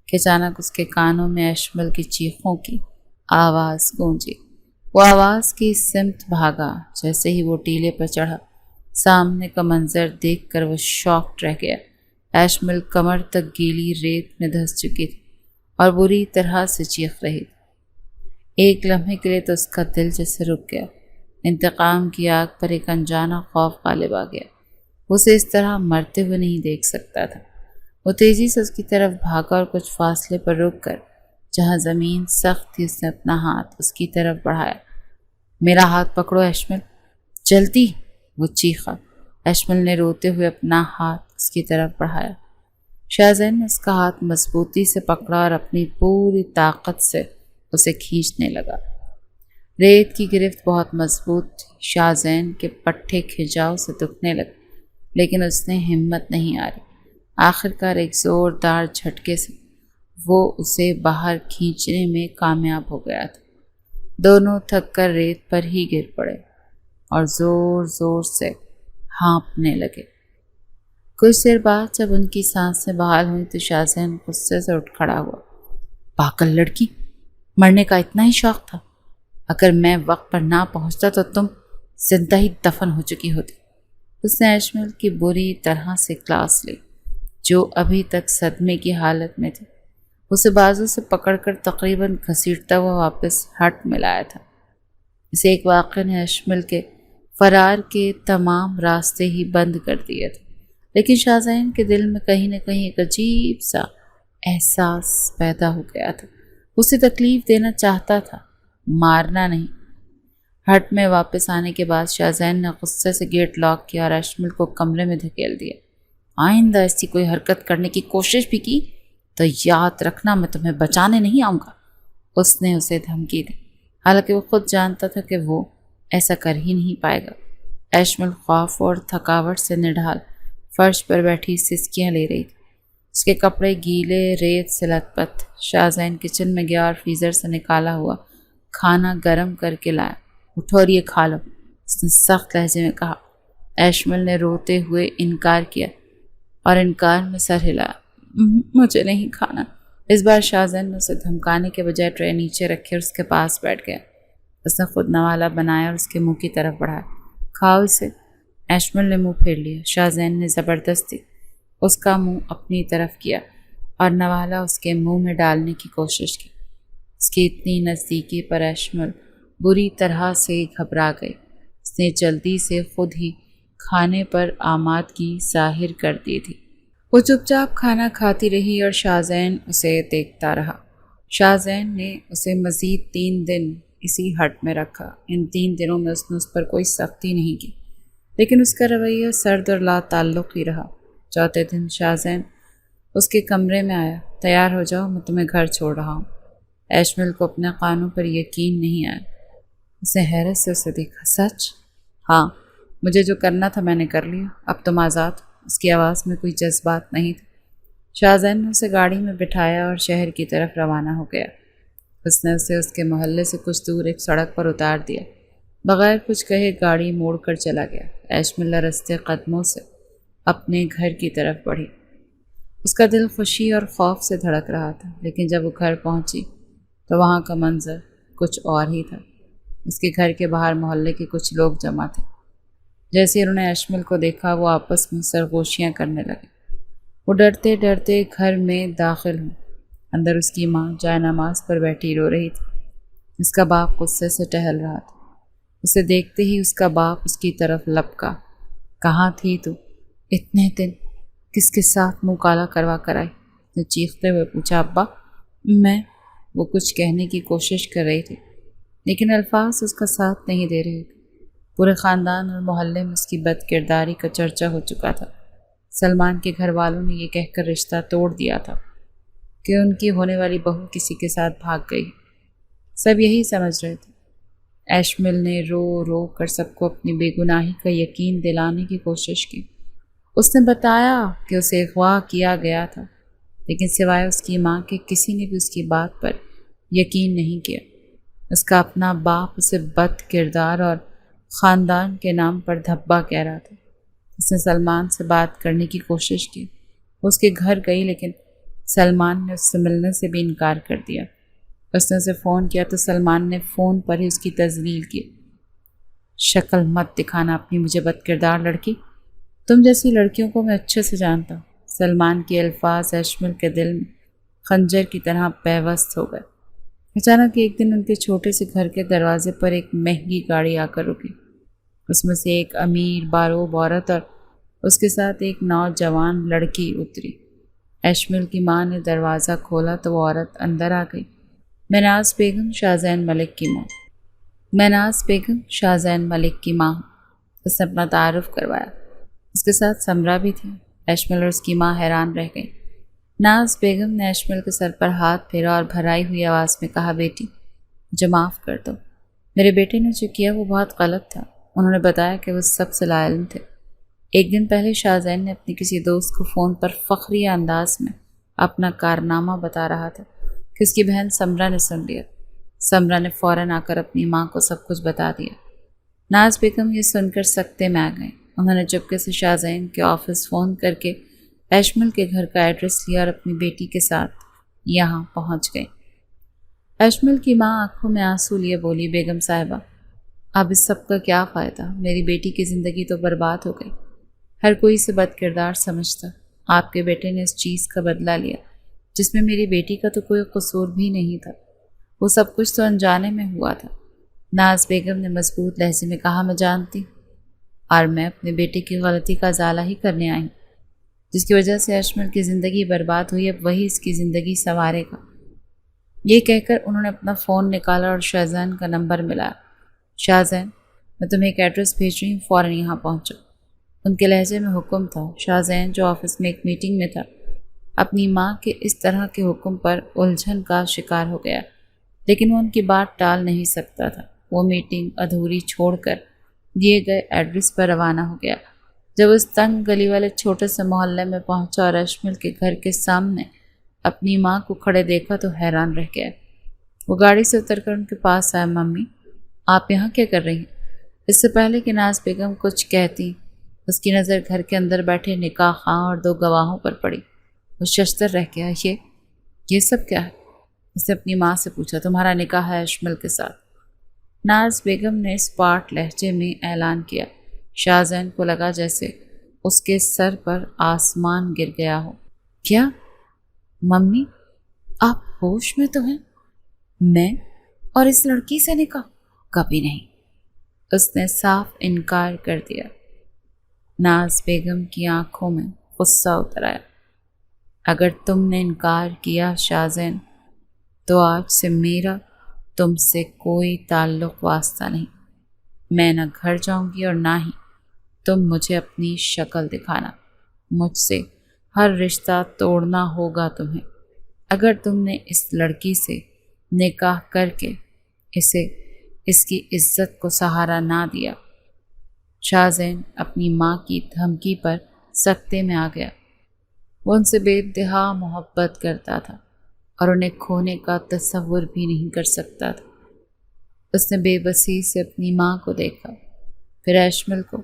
کہ اچانک اس کے کانوں میں ایشمل کی چیخوں کی آواز گونجی۔ وہ آواز کی سمت بھاگا۔ جیسے ہی وہ ٹیلے پر چڑھا، سامنے کا منظر دیکھ کر وہ شاکڈ رہ گیا۔ ایشمل کمر تک گیلی ریت میں دھس چکی تھی اور بری طرح سے چیخ رہی تھی۔ ایک لمحے کے لیے تو اس کا دل جیسے رک گیا۔ انتقام کی آگ پر ایک انجانا خوف غالب آ گیا۔ اسے اس طرح مرتے ہوئے نہیں دیکھ سکتا تھا۔ وہ تیزی سے اس کی طرف بھاگا اور کچھ فاصلے پر رک کر جہاں زمین سخت تھی اس نے اپنا ہاتھ اس کی طرف بڑھایا۔ میرا ہاتھ پکڑو ایشمل، جلدی، وہ چیخا۔ ایشمل نے روتے ہوئے اپنا ہاتھ اس کی طرف بڑھایا۔ شاہزین نے اس کا ہاتھ مضبوطی سے پکڑا اور اپنی پوری طاقت سے اسے کھینچنے لگا۔ ریت کی گرفت بہت مضبوط تھی۔ شاہزین کے پٹھے کھجاؤ سے دکھنے لگے، لیکن اس نے ہمت نہیں آ رہی۔ آخرکار ایک زوردار جھٹکے سے وہ اسے باہر کھینچنے میں کامیاب ہو گیا تھا۔ دونوں تھک کر ریت پر ہی گر پڑے اور زور زور سے ہانپنے لگے۔ کچھ دیر بعد جب ان کی سانسیں بحال ہوئیں تو شاہزین غصے سے اٹھ کھڑا ہوا۔ پاگل لڑکی، مرنے کا اتنا ہی شوق تھا؟ اگر میں وقت پر نہ پہنچتا تو تم زندہ ہی دفن ہو چکی ہوتی۔ اس نے ایشمل کی بری طرح سے کلاس لی، جو ابھی تک صدمے کی حالت میں تھی۔ اسے بازو سے پکڑ کر تقریباً گھسیٹتا ہوا واپس ہٹ میں لایا تھا۔ اسے ایک واقعے نے ایشمل کے فرار کے تمام راستے ہی بند کر دیے تھے، لیکن شاہزین کے دل میں کہیں نہ کہیں ایک عجیب سا احساس پیدا ہو گیا تھا۔ اسے تکلیف دینا چاہتا تھا، مارنا نہیں۔ ہٹ میں واپس آنے کے بعد شاہزین نے غصے سے گیٹ لاک کیا اور ایشمل کو کمرے میں دھکیل دیا۔ آئندہ ایسی کوئی حرکت کرنے کی کوشش بھی کی تو یاد رکھنا میں تمہیں بچانے نہیں آؤں گا، اس نے اسے دھمکی دی، حالانکہ وہ خود جانتا تھا کہ وہ ایسا کر ہی نہیں پائے گا۔ ایشمل خوف اور تھکاوٹ سے نڈھال فرش پر بیٹھی سسکیاں لے رہی تھی۔ اس کے کپڑے گیلے، ریت سے لت پت۔ شاہزین کچن میں گیا اور فریزر سے نکالا ہوا کھانا گرم کر کے لایا۔ اٹھو اور یہ کھا لو، اس نے سخت لہجے میں کہا۔ ایشمل نے روتے ہوئے انکار کیا اور انکار میں سر ہلایا۔ مجھے نہیں کھانا۔ اس بار شاہزین نے اسے دھمکانے کے بجائے ٹرے نیچے رکھے اور اس کے پاس بیٹھ گیا۔ اس نے خود نوالا بنایا اور اس کے منہ کی طرف بڑھایا۔ کھاؤ اسے۔ ایشمل نے منہ پھیر لیا۔ شاہزین نے زبردستی اس کا منہ اپنی طرف کیا اور نوالا اس کے منہ میں ڈالنے کی کوشش کی۔ اس کی اتنی نزدیکی پر ایشمل بری طرح سے گھبرا گئی۔ اس نے جلدی سے خود ہی کھانے پر آمادگی ظاہر کر دی تھی۔ وہ چپ چاپ کھانا کھاتی رہی اور شاہزین اسے دیکھتا رہا۔ شاہزین نے اسے مزید 3 دن اسی ہٹ میں رکھا۔ ان 3 دنوں میں اس نے اس پر کوئی سختی نہیں کی، لیکن اس کا رویہ سرد اور لا تعلق ہی رہا۔ چوتھے دن شاہزین اس کے کمرے میں آیا۔ تیار ہو جاؤ، میں تمہیں گھر چھوڑ رہا ہوں۔ ایشمل کو اپنے کانوں پر یقین نہیں آیا۔ اس نے حیرت سے اسے دیکھا۔ سچ؟ ہاں، مجھے جو کرنا تھا میں نے کر لیا، اب تم آزاد۔ اس کی آواز میں کوئی جذبات نہیں تھا۔ شاہزین نے اسے گاڑی میں بٹھایا اور شہر کی طرف روانہ ہو گیا۔ اس نے اسے اس کے محلے سے کچھ دور ایک سڑک پر اتار دیا۔ بغیر کچھ کہے گاڑی موڑ کر چلا گیا۔ ایشمل رستے قدموں سے اپنے گھر کی طرف بڑھی۔ اس کا دل خوشی اور خوف سے دھڑک رہا تھا، لیکن جب وہ گھر پہنچی تو وہاں کا منظر کچھ اور ہی تھا۔ اس کے گھر کے باہر محلے کے کچھ لوگ جمع تھے۔ جیسے انہوں نے اشمل کو دیکھا وہ آپس میں سرگوشیاں کرنے لگے۔ وہ ڈرتے ڈرتے گھر میں داخل ہوئی۔ اندر اس کی ماں جائے نماز پر بیٹھی رو رہی تھی۔ اس کا باپ غصے سے ٹہل رہا تھا۔ اسے دیکھتے ہی اس کا باپ اس کی طرف لپکا۔ کہاں تھی تو؟ اتنے دن کس کے ساتھ منہ کالا کروا کر آئی؟ نے چیختے ہوئے پوچھا۔ ابا میں وہ کچھ کہنے کی کوشش کر رہی تھی لیکن الفاظ اس کا ساتھ نہیں دے رہے تھے۔ پورے خاندان اور محلے میں اس کی بد کرداری کا چرچا ہو چکا تھا۔ سلمان کے گھر والوں نے یہ کہہ کر رشتہ توڑ دیا تھا کہ ان کی ہونے والی بہو کسی کے ساتھ بھاگ گئی۔ سب یہی سمجھ رہے تھے۔ ایشمل نے رو رو کر سب کو اپنی بے گناہی کا یقین دلانے کی کوشش کی۔ اس نے بتایا کہ اسے اغوا کیا گیا تھا لیکن سوائے اس کی ماں کے کسی نے بھی اس کی بات پر یقین نہیں کیا۔ اس کا اپنا باپ اسے بد کردار اور خاندان کے نام پر دھبا کہہ رہا تھا۔ اس نے سلمان سے بات کرنے کی کوشش کی۔ اس کے گھر گئی لیکن سلمان نے اس سے ملنے سے بھی انکار کر دیا۔ اس نے اسے فون کیا تو سلمان نے فون پر ہی اس کی تذلیل کی۔ شکل مت دکھانا اپنی مجھے بد کردار لڑکی، تم جیسی لڑکیوں کو میں اچھے سے جانتا ہوں۔ سلمان کے الفاظ ایشمل کے دل میں خنجر کی طرح پیوست ہو گئے۔ اچانک ایک دن ان کے چھوٹے سے گھر کے دروازے پر ایک مہنگی گاڑی آ کر رکی۔ اس میں سے ایک امیر باروب عورت اور اس کے ساتھ ایک نوجوان لڑکی اتری۔ ایشمل کی ماں نے دروازہ کھولا تو وہ عورت اندر آ گئی۔ میناز بیگم شاہزین ملک کی ماں۔ میناز بیگم شاہزین ملک کی ماں۔ اس نے اپنا تعارف کروایا۔ اس کے ساتھ سمرا بھی تھی۔ ایشمل اور اس کی ماں حیران رہ گئی۔ ناز بیگم نے ایشمل کے سر پر ہاتھ پھیرا اور بھرائی ہوئی آواز میں کہا، بیٹی مجھے معاف کر دو۔ میرے بیٹے نے جو کیا وہ بہت غلط تھا۔ انہوں نے بتایا کہ وہ سب سے لاعلم تھے۔ ایک دن پہلے شاہزین نے اپنی کسی دوست کو فون پر فخریہ انداز میں اپنا کارنامہ بتا رہا تھا کہ اس کی بہن سمرا نے سن لیا۔ سمرا نے فوراً آ کر اپنی ماں کو سب کچھ بتا دیا۔ ناز بیگم یہ سن کر سکتے میں آ گئیں۔ انہوں نے چپکے سے شاہزین کے آفس فون کر کے ایشمل کے گھر کا ایڈریس لیا اور اپنی بیٹی کے ساتھ یہاں پہنچ گئی۔ ایشمل کی ماں آنکھوں میں آنسو لیے بولی، بیگم صاحبہ اب اس سب کا کیا فائدہ؟ میری بیٹی کی زندگی تو برباد ہو گئی۔ ہر کوئی اسے بد کردار سمجھتا۔ آپ کے بیٹے نے اس چیز کا بدلہ لیا جس میں میری بیٹی کا تو کوئی قصور بھی نہیں تھا۔ وہ سب کچھ تو انجانے میں ہوا تھا۔ ناز بیگم نے مضبوط لہجے میں کہا، میں جانتی اور میں اپنے بیٹے کی غلطی کا ازالہ ہی کرنے آئی ہوں، جس کی وجہ سے ایشمل کی زندگی برباد ہوئی، اب وہی اس کی زندگی سنوارے گا۔ یہ کہہ کر انہوں نے اپنا فون نکالا اور شاہزین کا نمبر ملایا۔ شاہزین میں تمہیں ایک ایڈریس بھیج رہی ہوں، فوراً یہاں پہنچو۔ ان کے لہجے میں حکم تھا۔ شاہزین جو آفس میں ایک میٹنگ میں تھا اپنی ماں کے اس طرح کے حکم پر الجھن کا شکار ہو گیا، لیکن وہ ان کی بات ٹال نہیں سکتا تھا۔ وہ میٹنگ ادھوری چھوڑ کر دیے گئے ایڈریس پر روانہ ہو گیا۔ جب اس تنگ گلی والے چھوٹے سے محلے میں پہنچا اور ایشمل کے گھر کے سامنے اپنی ماں کو کھڑے دیکھا تو حیران رہ گیا۔ وہ گاڑی سے اتر کر ان کے پاس آیا۔ ممی آپ یہاں کیا کر رہی ہیں؟ اس سے پہلے کہ ناز بیگم کچھ کہتی اس کی نظر گھر کے اندر بیٹھے نکاح خواں اور دو گواہوں پر پڑی۔ وہ ششدر رہ گیا۔ یہ سب کیا ہے؟ اس نے اپنی ماں سے پوچھا۔ تمہارا نکاح ہے ایشمل کے ساتھ، ناز بیگم نے اسپاٹ لہجے میں اعلان کیا۔ شاہزین کو لگا جیسے اس کے سر پر آسمان گر گیا ہو۔ کیا ممی آپ ہوش میں تو ہیں؟ میں اور اس لڑکی سے نکاح؟ کبھی نہیں۔ اس نے صاف انکار کر دیا۔ ناز بیگم کی آنکھوں میں غصہ اتر آیا۔ اگر تم نے انکار کیا شاہزین تو آج سے میرا تم سے کوئی تعلق واسطہ نہیں۔ میں نہ گھر جاؤں گی اور نہ ہی تم مجھے اپنی شکل دکھانا۔ مجھ سے ہر رشتہ توڑنا ہوگا تمہیں اگر تم نے اس لڑکی سے نکاح کر کے اسے اس کی عزت کو سہارا نہ دیا۔ شاہزین اپنی ماں کی دھمکی پر سکتے میں آ گیا۔ وہ ان سے بے انتہا محبت کرتا تھا اور انہیں کھونے کا تصور بھی نہیں کر سکتا تھا۔ اس نے بے بسی سے اپنی ماں کو دیکھا، پھر ایشمل کو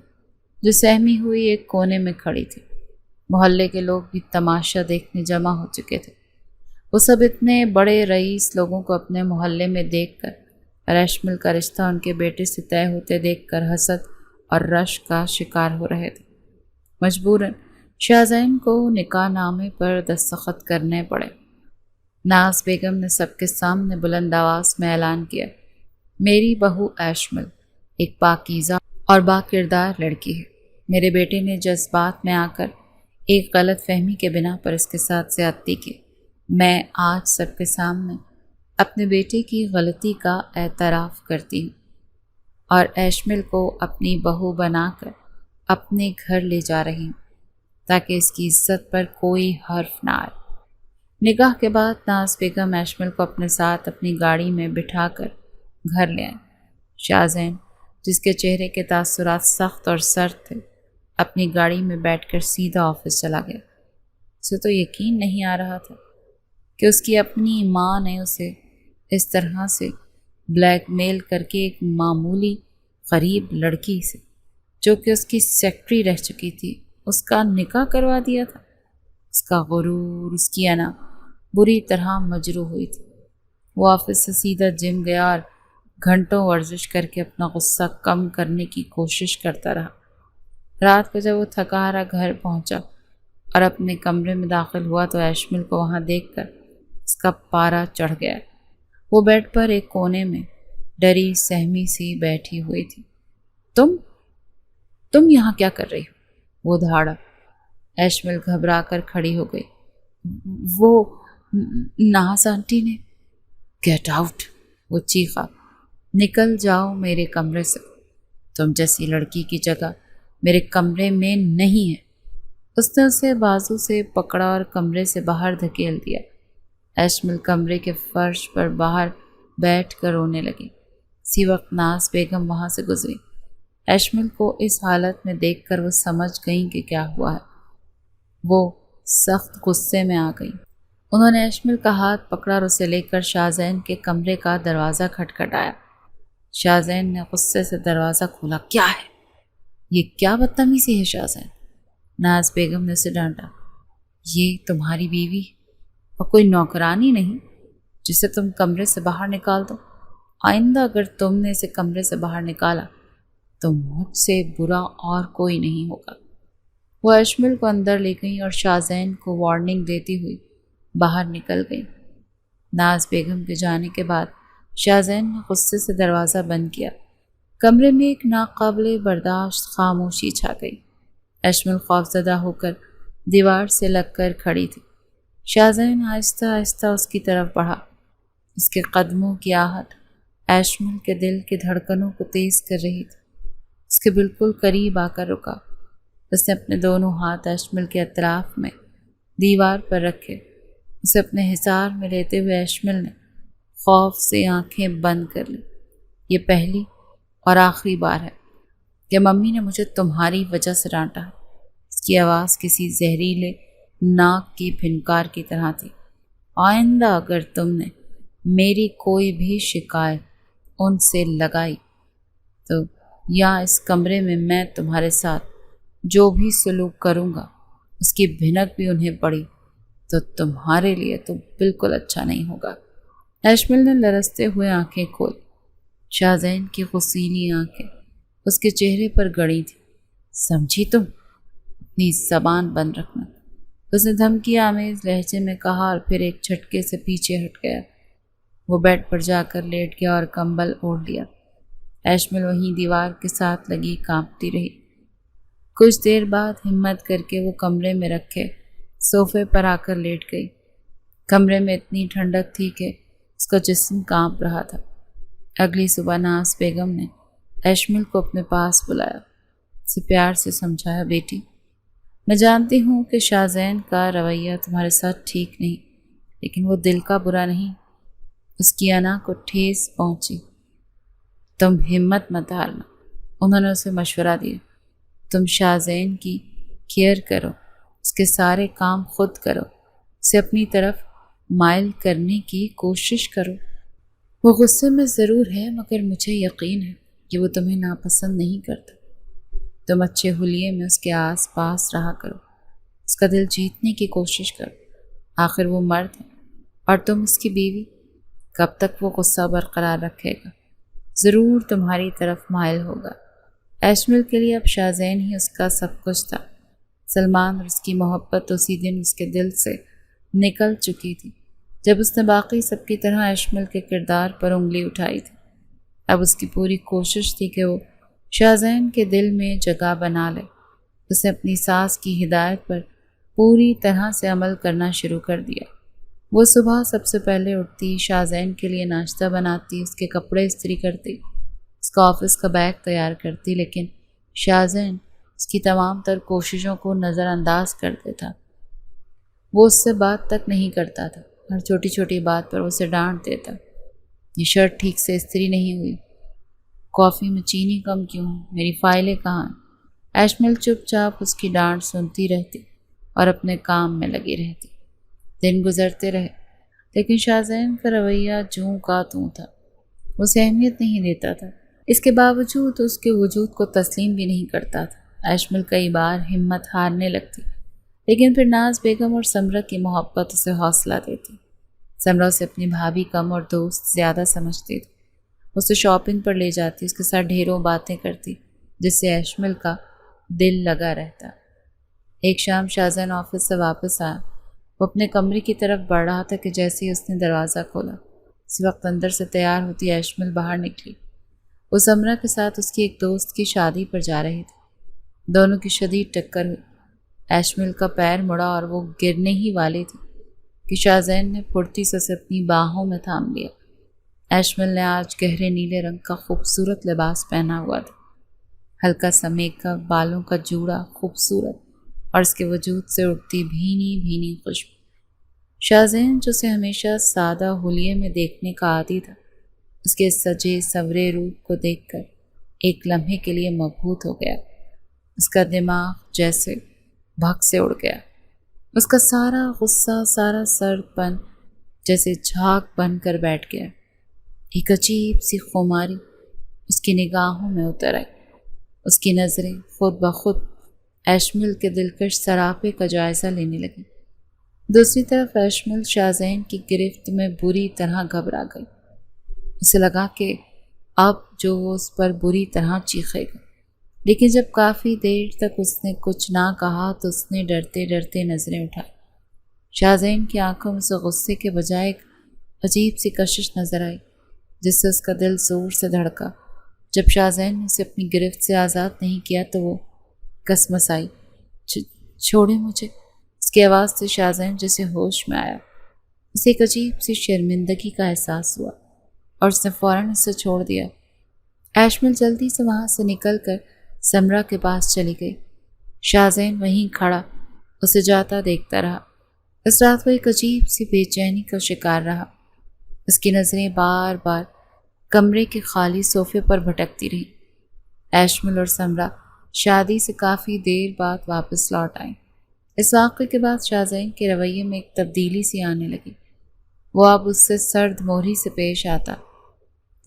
جو سہمی ہوئی ایک کونے میں کھڑی تھی۔ محلے کے لوگ بھی تماشا دیکھنے جمع ہو چکے تھے۔ وہ سب اتنے بڑے رئیس لوگوں کو اپنے محلے میں دیکھ کر اور ایشمل کا رشتہ ان کے بیٹے سے طے ہوتے دیکھ کر حسد اور رشک کا شکار ہو رہے تھے۔ مجبوراً شاہزین کو نکاح نامے پر دستخط کرنے پڑے۔ ناز بیگم نے سب کے سامنے بلند آواز میں اعلان کیا، میری بہو ایشمل ایک پاکیزہ اور با کردار لڑکی ہے۔ میرے بیٹے نے جذبات میں آ کر ایک غلط فہمی کے بنا پر اس کے ساتھ زیادتی کی۔ میں آج سب کے سامنے اپنے بیٹے کی غلطی کا اعتراف کرتی ہوں اور ایشمل کو اپنی بہو بنا کر اپنے گھر لے جا رہی ہوں تاکہ اس کی عزت پر کوئی حرف نہ آئے۔ نکاح کے بعد ناز بیگم ایشمل کو اپنے ساتھ اپنی گاڑی میں بٹھا کر گھر لے آئیں۔ شاہزین، جس کے چہرے کے تاثرات سخت اور سرد تھے، اپنی گاڑی میں بیٹھ کر سیدھا آفس چلا گیا۔ اسے تو یقین نہیں آ رہا تھا کہ اس کی اپنی ماں نے اسے اس طرح سے بلیک میل کر کے ایک معمولی غریب لڑکی سے، جو کہ اس کی سیکرٹری رہ چکی تھی، اس کا نکاح کروا دیا تھا۔ اس کا غرور، اس کی انا بری طرح مجروح ہوئی تھی۔ وہ آفس سے سیدھا جم گیا اور گھنٹوں ورزش کر کے اپنا غصہ کم کرنے کی کوشش کرتا رہا۔ رات کو جب وہ تھکا ہارا گھر پہنچا اور اپنے کمرے میں داخل ہوا تو ایشمل کو وہاں دیکھ کر اس کا پارا چڑھ گیا۔ وہ بیڈ پر ایک کونے میں ڈری سہمی سی بیٹھی ہوئی تھی۔ تم یہاں کیا کر رہی ہو؟ وہ دھاڑا۔ ایشمل گھبرا کر کھڑی ہو گئی۔ وہ ناز آنٹی نے۔ Get out! وہ چیخا، نکل جاؤ میرے کمرے سے۔ تم جیسی لڑکی کی جگہ میرے کمرے میں نہیں ہے۔ اس نے اسے بازو سے پکڑا اور کمرے سے باہر دھکیل دیا۔ ایشمل کمرے کے فرش پر باہر بیٹھ کر رونے لگی۔ اسی وقت ناز بیگم وہاں سے گزری۔ ایشمل کو اس حالت میں دیکھ کر وہ سمجھ گئیں کہ کیا ہوا ہے۔ وہ سخت غصے میں آ گئی۔ انہوں نے ایشمل کا ہاتھ پکڑا اور اسے لے کر شاہزین کے کمرے کا دروازہ کھٹکھٹایا۔ شاہزین نے غصے سے دروازہ کھولا۔ کیا ہے یہ؟ کیا بدتمیزی ہے شاہزین؟ ناز بیگم نے اسے ڈانٹا۔ یہ تمہاری بیوی اور کوئی نوکرانی نہیں جسے تم کمرے سے باہر نکال دو۔ آئندہ اگر تم نے اسے کمرے سے باہر نکالا تو مجھ سے برا اور کوئی نہیں ہوگا۔ وہ ایشمل کو اندر لے گئیں اور شاہزین کو وارننگ دیتی ہوئی باہر نکل گئی۔ ناز بیگم کے جانے کے بعد شاہزین نے غصے سے دروازہ بند کیا۔ کمرے میں ایک ناقابل برداشت خاموشی چھا گئی۔ ایشمل خوفزدہ ہو کر دیوار سے لگ کر کھڑی تھی۔ شاہزین آہستہ آہستہ اس کی طرف بڑھا۔ اس کے قدموں کی آہٹ ایشمل کے دل کی دھڑکنوں کو تیز کر رہی تھی۔ اس کے بالکل قریب آ کر رکا۔ اس نے اپنے دونوں ہاتھ ایشمل کے اطراف میں دیوار پر رکھے۔ اسے اپنے حصار میں لیتے ہوئے ایشمل نے خوف سے آنکھیں بند کر لی۔ یہ پہلی اور آخری بار ہے کہ ممی نے مجھے تمہاری وجہ سے ڈانٹا ہے۔ اس کی آواز کسی زہریلے ناک کی پھنکار کی طرح تھی۔ آئندہ اگر تم نے میری کوئی بھی شکایت ان سے لگائی تو یا اس کمرے میں تمہارے ساتھ جو بھی سلوک کروں گا اس کی بھنک بھی انہیں پڑی تو تمہارے لیے تو بالکل اچھا نہیں ہوگا۔ ایشمل نے لرزتے ہوئے آنکھیں کھولی۔ شاہزین کی غصیلی آنکھیں اس کے چہرے پر گڑی تھی۔ سمجھی تم؟ اپنی زبان بند رکھنا، اس نے دھمکی آمیز لہجے میں کہا اور پھر ایک جھٹکے سے پیچھے ہٹ گیا۔ وہ بیڈ پر جا کر لیٹ گیا اور کمبل اوڑھ لیا۔ ایشمل وہیں دیوار کے ساتھ لگی کانپتی رہی۔ کچھ دیر بعد ہمت کر کے وہ کمرے میں رکھے صوفے پر آ کر لیٹ گئی۔ کمرے میں اتنی ٹھنڈک تھی کہ اس کا جسم کانپ رہا تھا۔ اگلی صبح ناز بیگم نے ایشمل کو اپنے پاس بلایا۔ اسے پیار سے سمجھایا، بیٹی میں جانتی ہوں کہ شاہزین کا رویہ تمہارے ساتھ ٹھیک نہیں، لیکن وہ دل کا برا نہیں۔ اس کی انا کو ٹھیس پہنچی۔ تم ہمت مت ہارنا۔ انہوں نے اسے مشورہ دیا، تم شاہزین کی کیئر کرو، اس کے سارے کام خود کرو، اسے اپنی طرف مائل کرنے کی کوشش کرو۔ وہ غصے میں ضرور ہے مگر مجھے یقین ہے کہ وہ تمہیں ناپسند نہیں کرتا۔ تم اچھے حلیے میں اس کے آس پاس رہا کرو، اس کا دل جیتنے کی کوشش کرو۔ آخر وہ مرد ہے اور تم اس کی بیوی، کب تک وہ غصہ برقرار رکھے گا؟ ضرور تمہاری طرف مائل ہوگا۔ ایشمل کے لیے اب شاہزین ہی اس کا سب کچھ تھا۔ سلمان اور اس کی محبت اسی دن اس کے دل سے نکل چکی تھی جب اس نے باقی سب کی طرح ایشمل کے کردار پر انگلی اٹھائی تھی۔ اب اس کی پوری کوشش تھی کہ وہ شاہزین کے دل میں جگہ بنا لے۔ اس نے اپنی ساس کی ہدایت پر پوری طرح سے عمل کرنا شروع کر دیا۔ وہ صبح سب سے پہلے اٹھتی، شاہزین کے لیے ناشتہ بناتی، اس کے کپڑے استری کرتی، اس کا آفس کا بیگ تیار کرتی، لیکن شاہزین اس کی تمام تر کوششوں کو نظر انداز کر دیتا۔ وہ اس سے بات تک نہیں کرتا تھا، ہر چھوٹی چھوٹی بات پر اسے ڈانٹ دیتا۔ یہ شرٹ ٹھیک سے استری نہیں ہوئی، کافی میں چینی کم کیوں، میری فائلیں کہاں ہیں؟ ایشمل چپ چاپ اس کی ڈانٹ سنتی رہتی اور اپنے کام میں لگی رہتی۔ دن گزرتے رہے لیکن شاہزین کا رویہ جوں کا توں تھا، اسے اہمیت نہیں دیتا تھا۔ اس کے باوجود اس کے وجود کو تسلیم بھی نہیں کرتا تھا۔ ایشمل کئی بار ہمت ہارنے لگتی لیکن پھر ناز بیگم اور سمرہ کی محبت اسے حوصلہ دیتی۔ سمرہ اسے اپنی بھابھی کم اور دوست زیادہ سمجھتی تھی۔ اسے شاپنگ پر لے جاتی، اس کے ساتھ ڈھیروں باتیں کرتی جس سے ایشمل کا دل لگا رہتا۔ ایک شام شاہزین آفس سے واپس آیا، وہ اپنے کمرے کی طرف بڑھ رہا تھا کہ جیسے ہی اس نے دروازہ کھولا، اسی وقت اندر سے تیار ہوتی ایشمل باہر نکلی۔ وہ سمرہ کے ساتھ اس کی ایک دوست کی شادی پر جا رہی تھی۔ دونوں کی شدید ٹکر ہوئی۔ ایشمل کا پیر مڑا اور وہ گرنے ہی والی تھی کہ شاہزین نے پھرتی سے اسے اپنی باہوں میں تھام لیا۔ ایشمل نے آج گہرے نیلے رنگ کا خوبصورت لباس پہنا ہوا تھا، ہلکا سا میک اپ، بالوں کا جوڑا خوبصورت، اور اس کے وجود سے اٹھتی بھینی بھینی خوشبو۔ شاہزین جو اسے ہمیشہ سادہ حلیے میں دیکھنے کا عادی تھا، اس کے سجے سورے روپ کو دیکھ کر ایک لمحے کے لیے مبہوت ہو گیا۔ اس کا دماغ جیسے بھگ سے اڑ گیا۔ اس کا سارا غصہ، سارا سرد پن جیسے جھاگ بن کر بیٹھ گیا۔ ایک عجیب سی خماری اس کی نگاہوں میں اتر آئی۔ اس کی نظریں خود بخود ایشمل کے دلکش سراپے کا جائزہ لینے لگی۔ دوسری طرف ایشمل شاہزین کی گرفت میں بری طرح گھبرا گئی۔ اسے لگا کہ اب جو وہ اس پر بری طرح چیخے گا، لیکن جب کافی دیر تک اس نے کچھ نہ کہا تو اس نے ڈرتے ڈرتے نظریں اٹھائی۔ شاہزین کی آنکھوں میں سے غصے کے بجائے ایک عجیب سی کشش نظر آئی جس سے اس کا دل زور سے دھڑکا۔ جب شاہزین نے اسے اپنی گرفت سے آزاد نہیں کیا تو وہ کسمسائی، چھوڑے مجھے۔ اس کی آواز سے شاہزین جیسے ہوش میں آیا۔ اسے ایک عجیب سی شرمندگی کا احساس ہوا اور اس نے فوراً اسے چھوڑ دیا۔ ایشمل جلدی سے وہاں سے نکل کر سمرہ کے پاس چلی گئی۔ شاہزین وہیں کھڑا اسے جاتا دیکھتا رہا۔ اس رات وہ ایک عجیب سی بے چینی کا شکار رہا۔ اس کی نظریں بار بار کمرے کے خالی صوفے پر بھٹکتی رہیں۔ ایشمل اور سمرہ شادی سے کافی دیر بعد واپس لوٹ آئیں۔ اس واقعے کے بعد شاہزین کے رویے میں ایک تبدیلی سی آنے لگی۔ وہ اب اس سے سرد موری سے پیش آتا،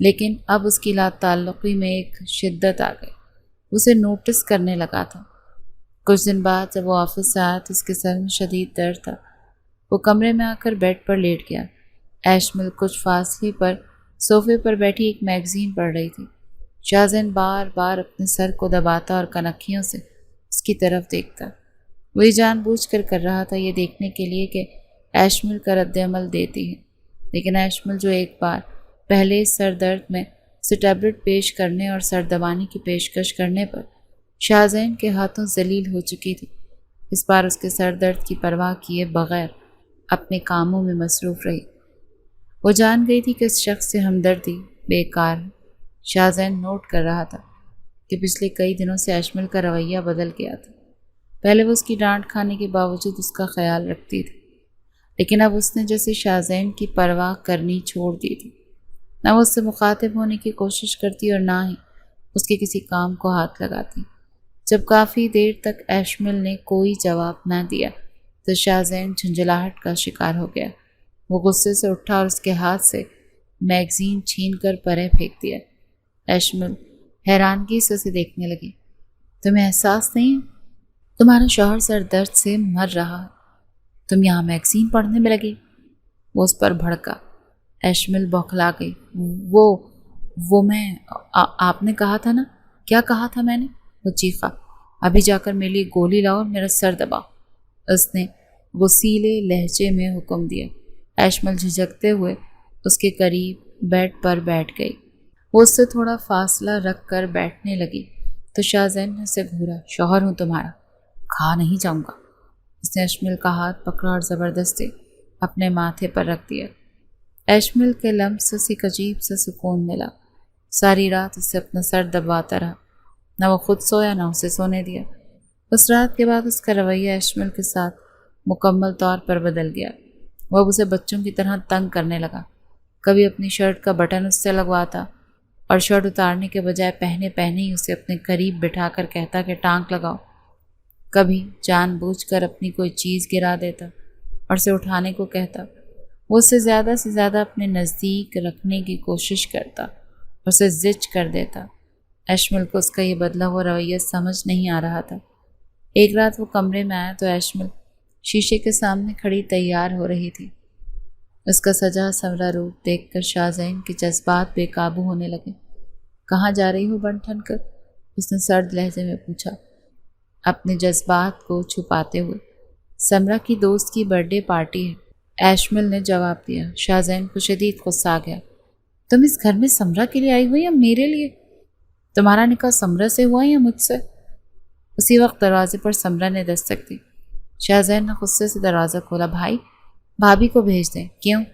لیکن اب اس کی لا تعلقی میں ایک شدت آ گئی۔ اسے نوٹس کرنے لگا تھا۔ کچھ دن بعد جب وہ آفس سے آیا تو اس کے سر میں شدید درد تھا۔ وہ کمرے میں آ کر بیڈ پر لیٹ گیا۔ ایشمل کچھ فاصلے پر صوفے پر بیٹھی ایک میگزین پڑھ رہی تھی۔ شاہزین بار بار اپنے سر کو دباتا اور کنکھیوں سے اس کی طرف دیکھتا۔ وہ یہ جان بوجھ کر رہا تھا، یہ دیکھنے کے لیے کہ ایشمل کا رد عمل دیتی ہے، لیکن ایشمل جو ایک بار پہلے سر درد میں اسے ٹیبلٹ پیش کرنے اور سر دبانے کی پیشکش کرنے پر شاہزین کے ہاتھوں ذلیل ہو چکی تھی، اس بار اس کے سر درد کی پرواہ کیے بغیر اپنے کاموں میں مصروف رہی۔ وہ جان گئی تھی کہ اس شخص سے ہمدردی بیکار ہے۔ شاہزین نوٹ کر رہا تھا کہ پچھلے کئی دنوں سے ایشمل کا رویہ بدل گیا تھا۔ پہلے وہ اس کی ڈانٹ کھانے کے باوجود اس کا خیال رکھتی تھی، لیکن اب اس نے جیسے شاہزین کی پرواہ کرنی چھوڑ دی تھی۔ نہ وہ اس سے مخاطب ہونے کی کوشش کرتی اور نہ ہی اس کے کسی کام کو ہاتھ لگاتی۔ جب کافی دیر تک ایشمل نے کوئی جواب نہ دیا تو شاہزین جھنجھلاہٹ کا شکار ہو گیا۔ وہ غصے سے اٹھا اور اس کے ہاتھ سے میگزین چھین کر پرے پھینک دیا۔ ایشمل حیرانگی سے اسے دیکھنے لگی۔ تمہیں احساس نہیں ہے؟ تمہارا شوہر سر درد سے مر رہا ہے، تم یہاں میگزین پڑھنے میں لگی؟ وہ اس پر بھڑکا۔ ایشمل بوکھلا گئی۔ وہ میں آپ نے کہا تھا نا؟ کیا کہا تھا میں نے؟ وہ چیخا۔ ابھی جا کر میرے لیے گولی لاؤ اور میرا سر دباؤ، اس نے غصیلے لہجے میں حکم دیا۔ ایشمل جھجکتے ہوئے اس کے قریب بیڈ پر بیٹھ گئی۔ وہ اس سے تھوڑا فاصلہ رکھ کر بیٹھنے لگی تو شاہ زین نے اسے گھورا۔ شوہر ہوں تمہارا، کھا نہیں جاؤں گا۔ اس نے ایشمل کا ہاتھ پکڑا اور زبردستی اپنے ماتھے پر رکھ دیا۔ ایشمل کے لمس سے ایک عجیب سا سکون ملا۔ ساری رات اسے اپنا سر دباتا رہا، نہ وہ خود سویا نہ اسے سونے دیا۔ اس رات کے بعد اس کا رویہ ایشمل کے ساتھ مکمل طور پر بدل گیا۔ وہ اب اسے بچوں کی طرح تنگ کرنے لگا۔ کبھی اپنی شرٹ کا بٹن اس سے لگواتا اور شرٹ اتارنے کے بجائے پہنے ہی اسے اپنے قریب بٹھا کر کہتا کہ ٹانک لگاؤ۔ کبھی جان بوجھ کر اپنی کوئی چیز گرا دیتا اور اسے اٹھانے کو کہتا۔ وہ اسے زیادہ سے زیادہ اپنے نزدیک رکھنے کی کوشش کرتا اور اسے زچ کر دیتا۔ ایشمل کو اس کا یہ بدلا ہوا رویہ سمجھ نہیں آ رہا تھا۔ ایک رات وہ کمرے میں آیا تو ایشمل شیشے کے سامنے کھڑی تیار ہو رہی تھی۔ اس کا سجا سنورا روپ دیکھ کر شاہ زین کے جذبات بے قابو ہونے لگے۔ کہاں جا رہی ہو بن ٹھن کر؟ اس نے سرد لہجے میں پوچھا، اپنے جذبات کو چھپاتے ہوئے۔ سمرا کی دوست کی برتھ ڈے پارٹی ہے، ایشمل نے جواب دیا۔ شاہ زین کو شدید غصہ آ گیا۔ تم اس گھر میں سمرا کے لیے آئی ہو یا میرے لیے؟ تمہارا نکاح سمرا سے ہوا یا مجھ سے؟ اسی وقت دروازے پر سمرا نے دستک دی۔ شاہ زین نے غصے سے دروازہ کھولا۔ بھائی، بھابھی کو بھیج دیں۔ کیوں؟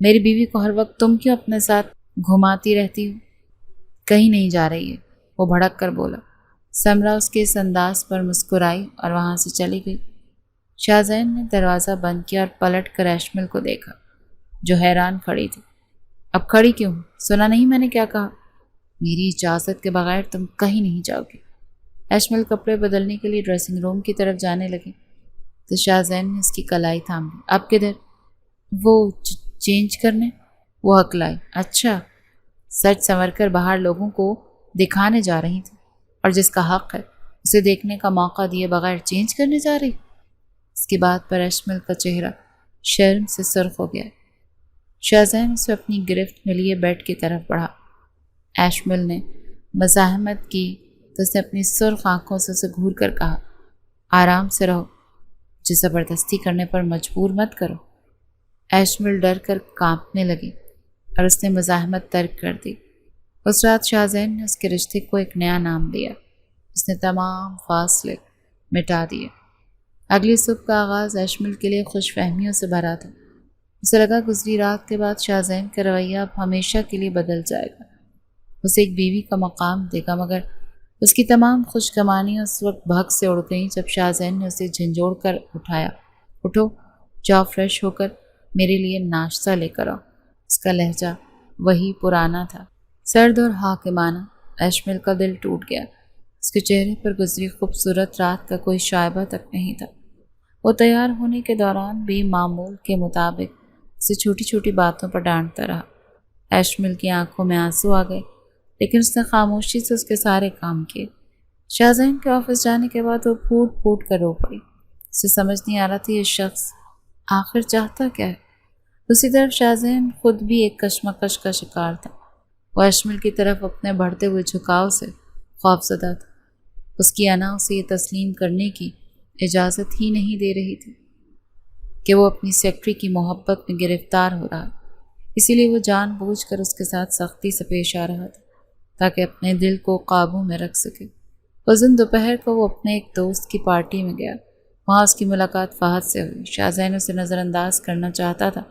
میری بیوی کو ہر وقت تم کیوں اپنے ساتھ گھماتی رہتی ہو؟ کہیں نہیں جا رہی ہے، وہ بھڑک کر بولا۔ سمرا اس کے اس انداز پر مسکرائی اور وہاں سے چلی گئی۔ شاہ زین نے دروازہ بند کیا اور پلٹ کر ایشمل کو دیکھا جو حیران کھڑی تھی۔ اب کھڑی کیوں؟ سنا نہیں میں نے کیا کہا؟ میری اجازت کے بغیر تم کہیں نہیں جاؤ گی۔ ایشمل کپڑے بدلنے کے لیے ڈریسنگ روم کی طرف جانے لگے تو شاہ زین نے اس کی کلائی تھام لی۔ اب کدھر؟ وہ چینج کرنے، وہ ہکلائی۔ اچھا، سچ سنور کر باہر لوگوں کو دکھانے جا رہی تھی اور جس کا حق ہے اسے دیکھنے کا موقع دیے بغیر چینج کرنے جا رہی؟ اس کی بات پر ایشمل کا چہرہ شرم سے سرخ ہو گیا۔ شاہ زین اسے اپنی گرفت میں لیے بیڈ کی طرف بڑھا۔ ایشمل نے مزاحمت کی تو اس نے اپنی سرخ آنکھوں سے اسے گھور کر کہا، آرام سے رہو، مجھے زبردستی کرنے پر مجبور مت کرو۔ ایشمل ڈر کر کانپنے لگی اور اس نے مزاحمت ترک کر دی۔ اس رات شاہ زین نے اس کے رشتے کو ایک نیا نام دیا۔ اس نے تمام فاصلے مٹا دیے۔ اگلی صبح کا آغاز ایشمل کے لیے خوش فہمیوں سے بھرا تھا۔ اسے لگا گزری رات کے بعد شاہ زین کا رویہ اب ہمیشہ کے لیے بدل جائے گا۔ اسے ایک بیوی کا مقام دے گا، مگر اس کی تمام خوشگمانیاں اس وقت بھگ سے اڑ گئیں جب شاہ زین نے اسے جھنجھوڑ کر اٹھایا۔ اٹھو، جاؤ فریش ہو کر میرے لیے ناشتہ لے کر آؤ۔ اس کا لہجہ وہی پرانا تھا، سرد اور حاکمانہ۔ ایشمل کا دل ٹوٹ گیا۔ اس کے چہرے پر گزری خوبصورت رات کا کوئی شائبہ تک نہیں تھا۔ وہ تیار ہونے کے دوران بھی معمول کے مطابق اسے چھوٹی چھوٹی باتوں پر ڈانٹتا رہا۔ ایشمل کی آنکھوں میں آنسو آ گئے، لیکن اس نے خاموشی سے اس کے سارے کام کیے۔ شاہ زین کے آفس جانے کے بعد وہ پھوٹ پھوٹ کر رو پڑی۔ اسے سمجھ نہیں آ رہا تھا یہ شخص آخر چاہتا کیا ہے۔ دوسری طرف شاہ زین خود بھی ایک کشمکش کا شکار تھا۔ وہ ایشمل کی طرف اپنے بڑھتے ہوئے جھکاؤ سے خوفزدہ تھا۔ اس کی انا اسے یہ تسلیم کرنے کی اجازت ہی نہیں دے رہی تھی کہ وہ اپنی سیکرٹری کی محبت میں گرفتار ہو رہا، اسی لیے وہ جان بوجھ کر اس کے ساتھ سختی سے پیش آ رہا تھا تاکہ اپنے دل کو قابو میں رکھ سکے۔ اس دن دوپہر کو وہ اپنے ایک دوست کی پارٹی میں گیا۔ وہاں اس کی ملاقات فہد سے ہوئی۔ شاہ زین اسے نظر انداز کرنا چاہتا تھا،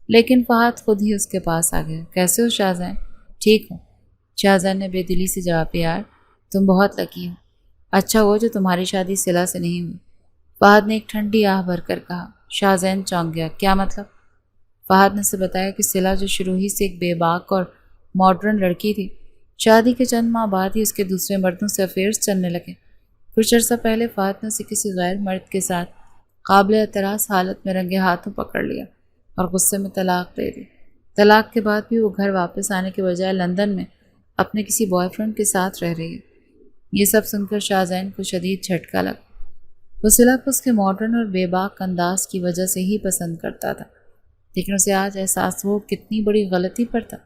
لیکن فہد خود ہی اس کے پاس آ گیا۔ کیسے ہو شاہ زین؟ ٹھیک ہوں، شاہ زین نے بے دلی سے جواب دیا۔ یار تم بہت لکی ہو، اچھا ہوا جو تمہاری شادی صلہ سے نہیں ہوئی، فہد نے ایک ٹھنڈی آہ بھر کر کہا۔ شاہ زین چونک گیا۔ کیا مطلب؟ فہد نے اسے بتایا کہ صلہ جو شروع ہی سے ایک بے باک اور ماڈرن لڑکی تھی، شادی کے چند ماہ بعد ہی اس کے دوسرے مردوں سے افیئرز چلنے لگے۔ کچھ عرصہ پہلے فہد نے اسے کسی غیر مرد کے ساتھ قابل اعتراض حالت میں رنگے ہاتھوں پکڑ لیا اور غصے میں طلاق دے دی۔ طلاق کے بعد بھی وہ گھر واپس آنے کے بجائے لندن میں اپنے کسی بوائے فرینڈ کے ساتھ رہ رہی ہے۔ یہ سب سن کر شاہ زین کو شدید جھٹکا لگا۔ وہ صلہ کو اس کے ماڈرن اور بے باک انداز کی وجہ سے ہی پسند کرتا تھا، لیکن اسے آج احساس ہوا کتنی بڑی غلطی پر تھا۔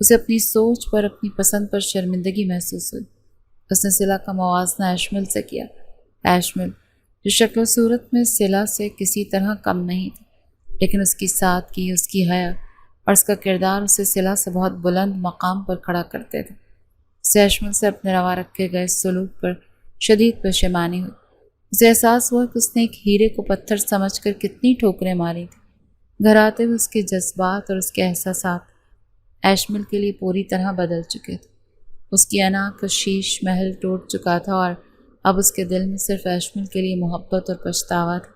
اسے اپنی سوچ پر، اپنی پسند پر شرمندگی محسوس ہوئی۔ اس نے صلہ کا موازنہ ایشمل سے کیا۔ ایشمل جو شکل و صورت میں صلہ سے کسی طرح کم نہیں تھی، لیکن اس کی سادگی، اس کی حیا اور اس کا کردار اسے صلہ سے بہت بلند مقام پر کھڑا کرتے تھے۔ اسے ایشمل سے اپنے روا رکھے گئے سلوک پر شدید پشیمانی ہوئی۔ اسے احساس ہوا کہ اس نے ایک ہیرے کو پتھر سمجھ کر کتنی ٹھوکریں ماری تھیں۔ گھر آتے ہوئے اس کے جذبات اور اس کے احساسات ایشمل کے لیے پوری طرح بدل چکے تھے۔ اس کی انا کا شیش محل ٹوٹ چکا تھا اور اب اس کے دل میں صرف ایشمل کے لیے محبت اور پچھتاوا تھا۔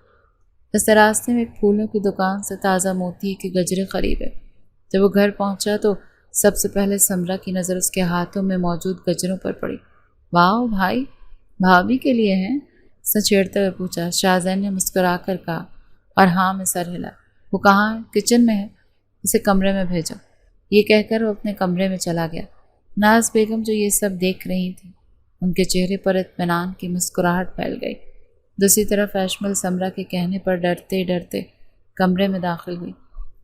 اس نے راستے میں ایک پھولوں کی دکان سے تازہ موتی کے گجرے خریدے۔ جب وہ گھر پہنچا تو سب سے پہلے سمرا کی نظر اس کے ہاتھوں میں موجود گجروں پر پڑی۔ واؤ بھائی، بھابھی کے لیے ہیں؟ اس نے چھیڑتے ہوئے پوچھا۔ شاہزین نے مسکرا کر کہا اور ہاں میں سر ہلا۔ وہ کہاں ہے؟ کچن میں ہے، اسے کمرے میں بھیجو۔ یہ کہہ کر وہ اپنے کمرے میں چلا گیا۔ ناز بیگم جو یہ سب دیکھ رہی تھی، ان کے چہرے پر اطمینان کی مسکراہٹ پھیل گئی۔ دوسری طرف ایشمل سمرا کے کہنے پر ڈرتے ڈرتے کمرے میں داخل ہوئی۔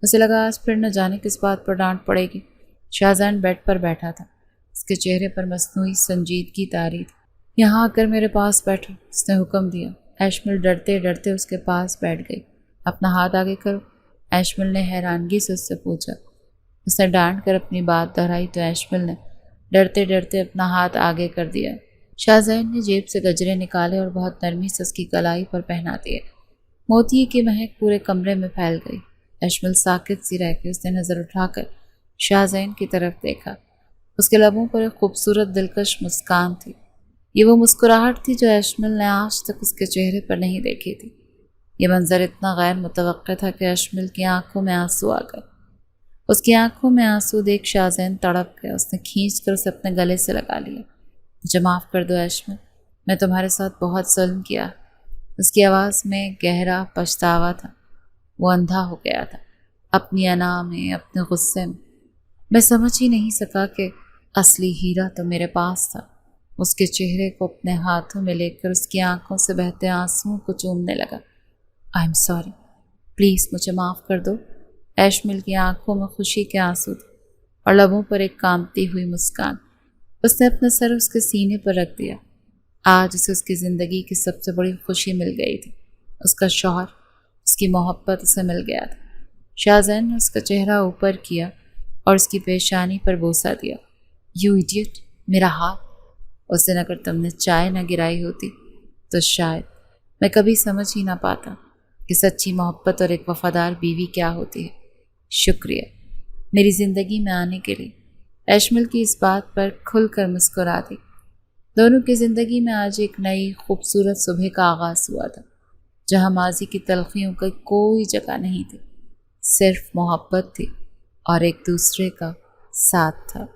اسے لگا آج پھر نہ جانے کس بات پر ڈانٹ پڑے گی۔ شاہزین بیڈ پر بیٹھا تھا، اس کے چہرے پر مصنوعی سنجیدگی طاری تھی۔ یہاں آ کر میرے پاس بیٹھو، اس نے حکم دیا۔ ایشمل ڈرتے ڈرتے اس کے پاس بیٹھ گئی۔ اپنا ہاتھ آگے کرو، ایشمل نے حیرانگی سے اس سے پوچھا۔ اس نے ڈانٹ کر اپنی بات دہرائی تو ایشمل نے ڈرتے ڈرتے اپنا ہاتھ آگے کر دیا۔ شاہزین نے جیب سے گجرے نکالے اور بہت نرمی سے اس کی کلائی پر پہنا دیے۔ موتی کی مہک پورے کمرے میں پھیل گئی۔ ایشمل ساکت سی رہ کے اس نے نظر اٹھا کر شاہزین کی طرف دیکھا۔ اس کے لبوں پر ایک خوبصورت دلکش مسکان تھی۔ یہ وہ مسکراہٹ تھی جو ایشمل نے آج تک اس کے چہرے پر نہیں دیکھی تھی۔ یہ منظر اتنا غیر متوقع تھا کہ ایشمل کی آنکھوں میں آنسو آ گئے۔ اس کی آنکھوں میں آنسو دیکھ شاہزین تڑپ گیا۔ اس نے کھینچ کر اسے اپنے گلے سے لگا لیا۔ مجھے معاف کر دو ایشمل، میں تمہارے ساتھ بہت ظلم کیا۔ اس کی آواز میں گہرا پچھتاوا تھا۔ وہ اندھا ہو گیا تھا اپنی انا میں، اپنے غصے میں۔ میں سمجھ ہی نہیں سکا کہ اصلی ہیرا تو میرے پاس تھا۔ اس کے چہرے کو اپنے ہاتھوں میں لے کر اس کی آنکھوں سے بہتے آنسوؤں کو چومنے لگا۔ آئی ایم سوری، پلیز مجھے معاف کر دو۔ ایشمل کی آنکھوں میں خوشی کے آنسو تھے اور لبوں پر ایک کامتی ہوئی مسکان۔ اس نے اپنا سر اس کے سینے پر رکھ دیا۔ آج اسے اس کی زندگی کی سب سے بڑی خوشی مل گئی تھی۔ اس کا شوہر، اس کی محبت اسے مل گیا تھا۔ شاہزین نے اس کا چہرہ اوپر کیا اور اس کی پیشانی پر بوسہ دیا۔ یو ایڈیٹ، میرا ہاتھ۔ اس دن اگر تم نے چائے نہ گرائی ہوتی تو شاید میں کبھی سمجھ ہی نہ پاتا کہ سچی محبت اور ایک وفادار بیوی کیا ہوتی ہے۔ شکریہ میری زندگی میں آنے کے لیے۔ ایشمل کی اس بات پر کھل کر مسکرا دی۔ دونوں کی زندگی میں آج ایک نئی خوبصورت صبح کا آغاز ہوا تھا، جہاں ماضی کی تلخیوں کی کوئی جگہ نہیں تھی، صرف محبت تھی اور ایک دوسرے کا ساتھ تھا۔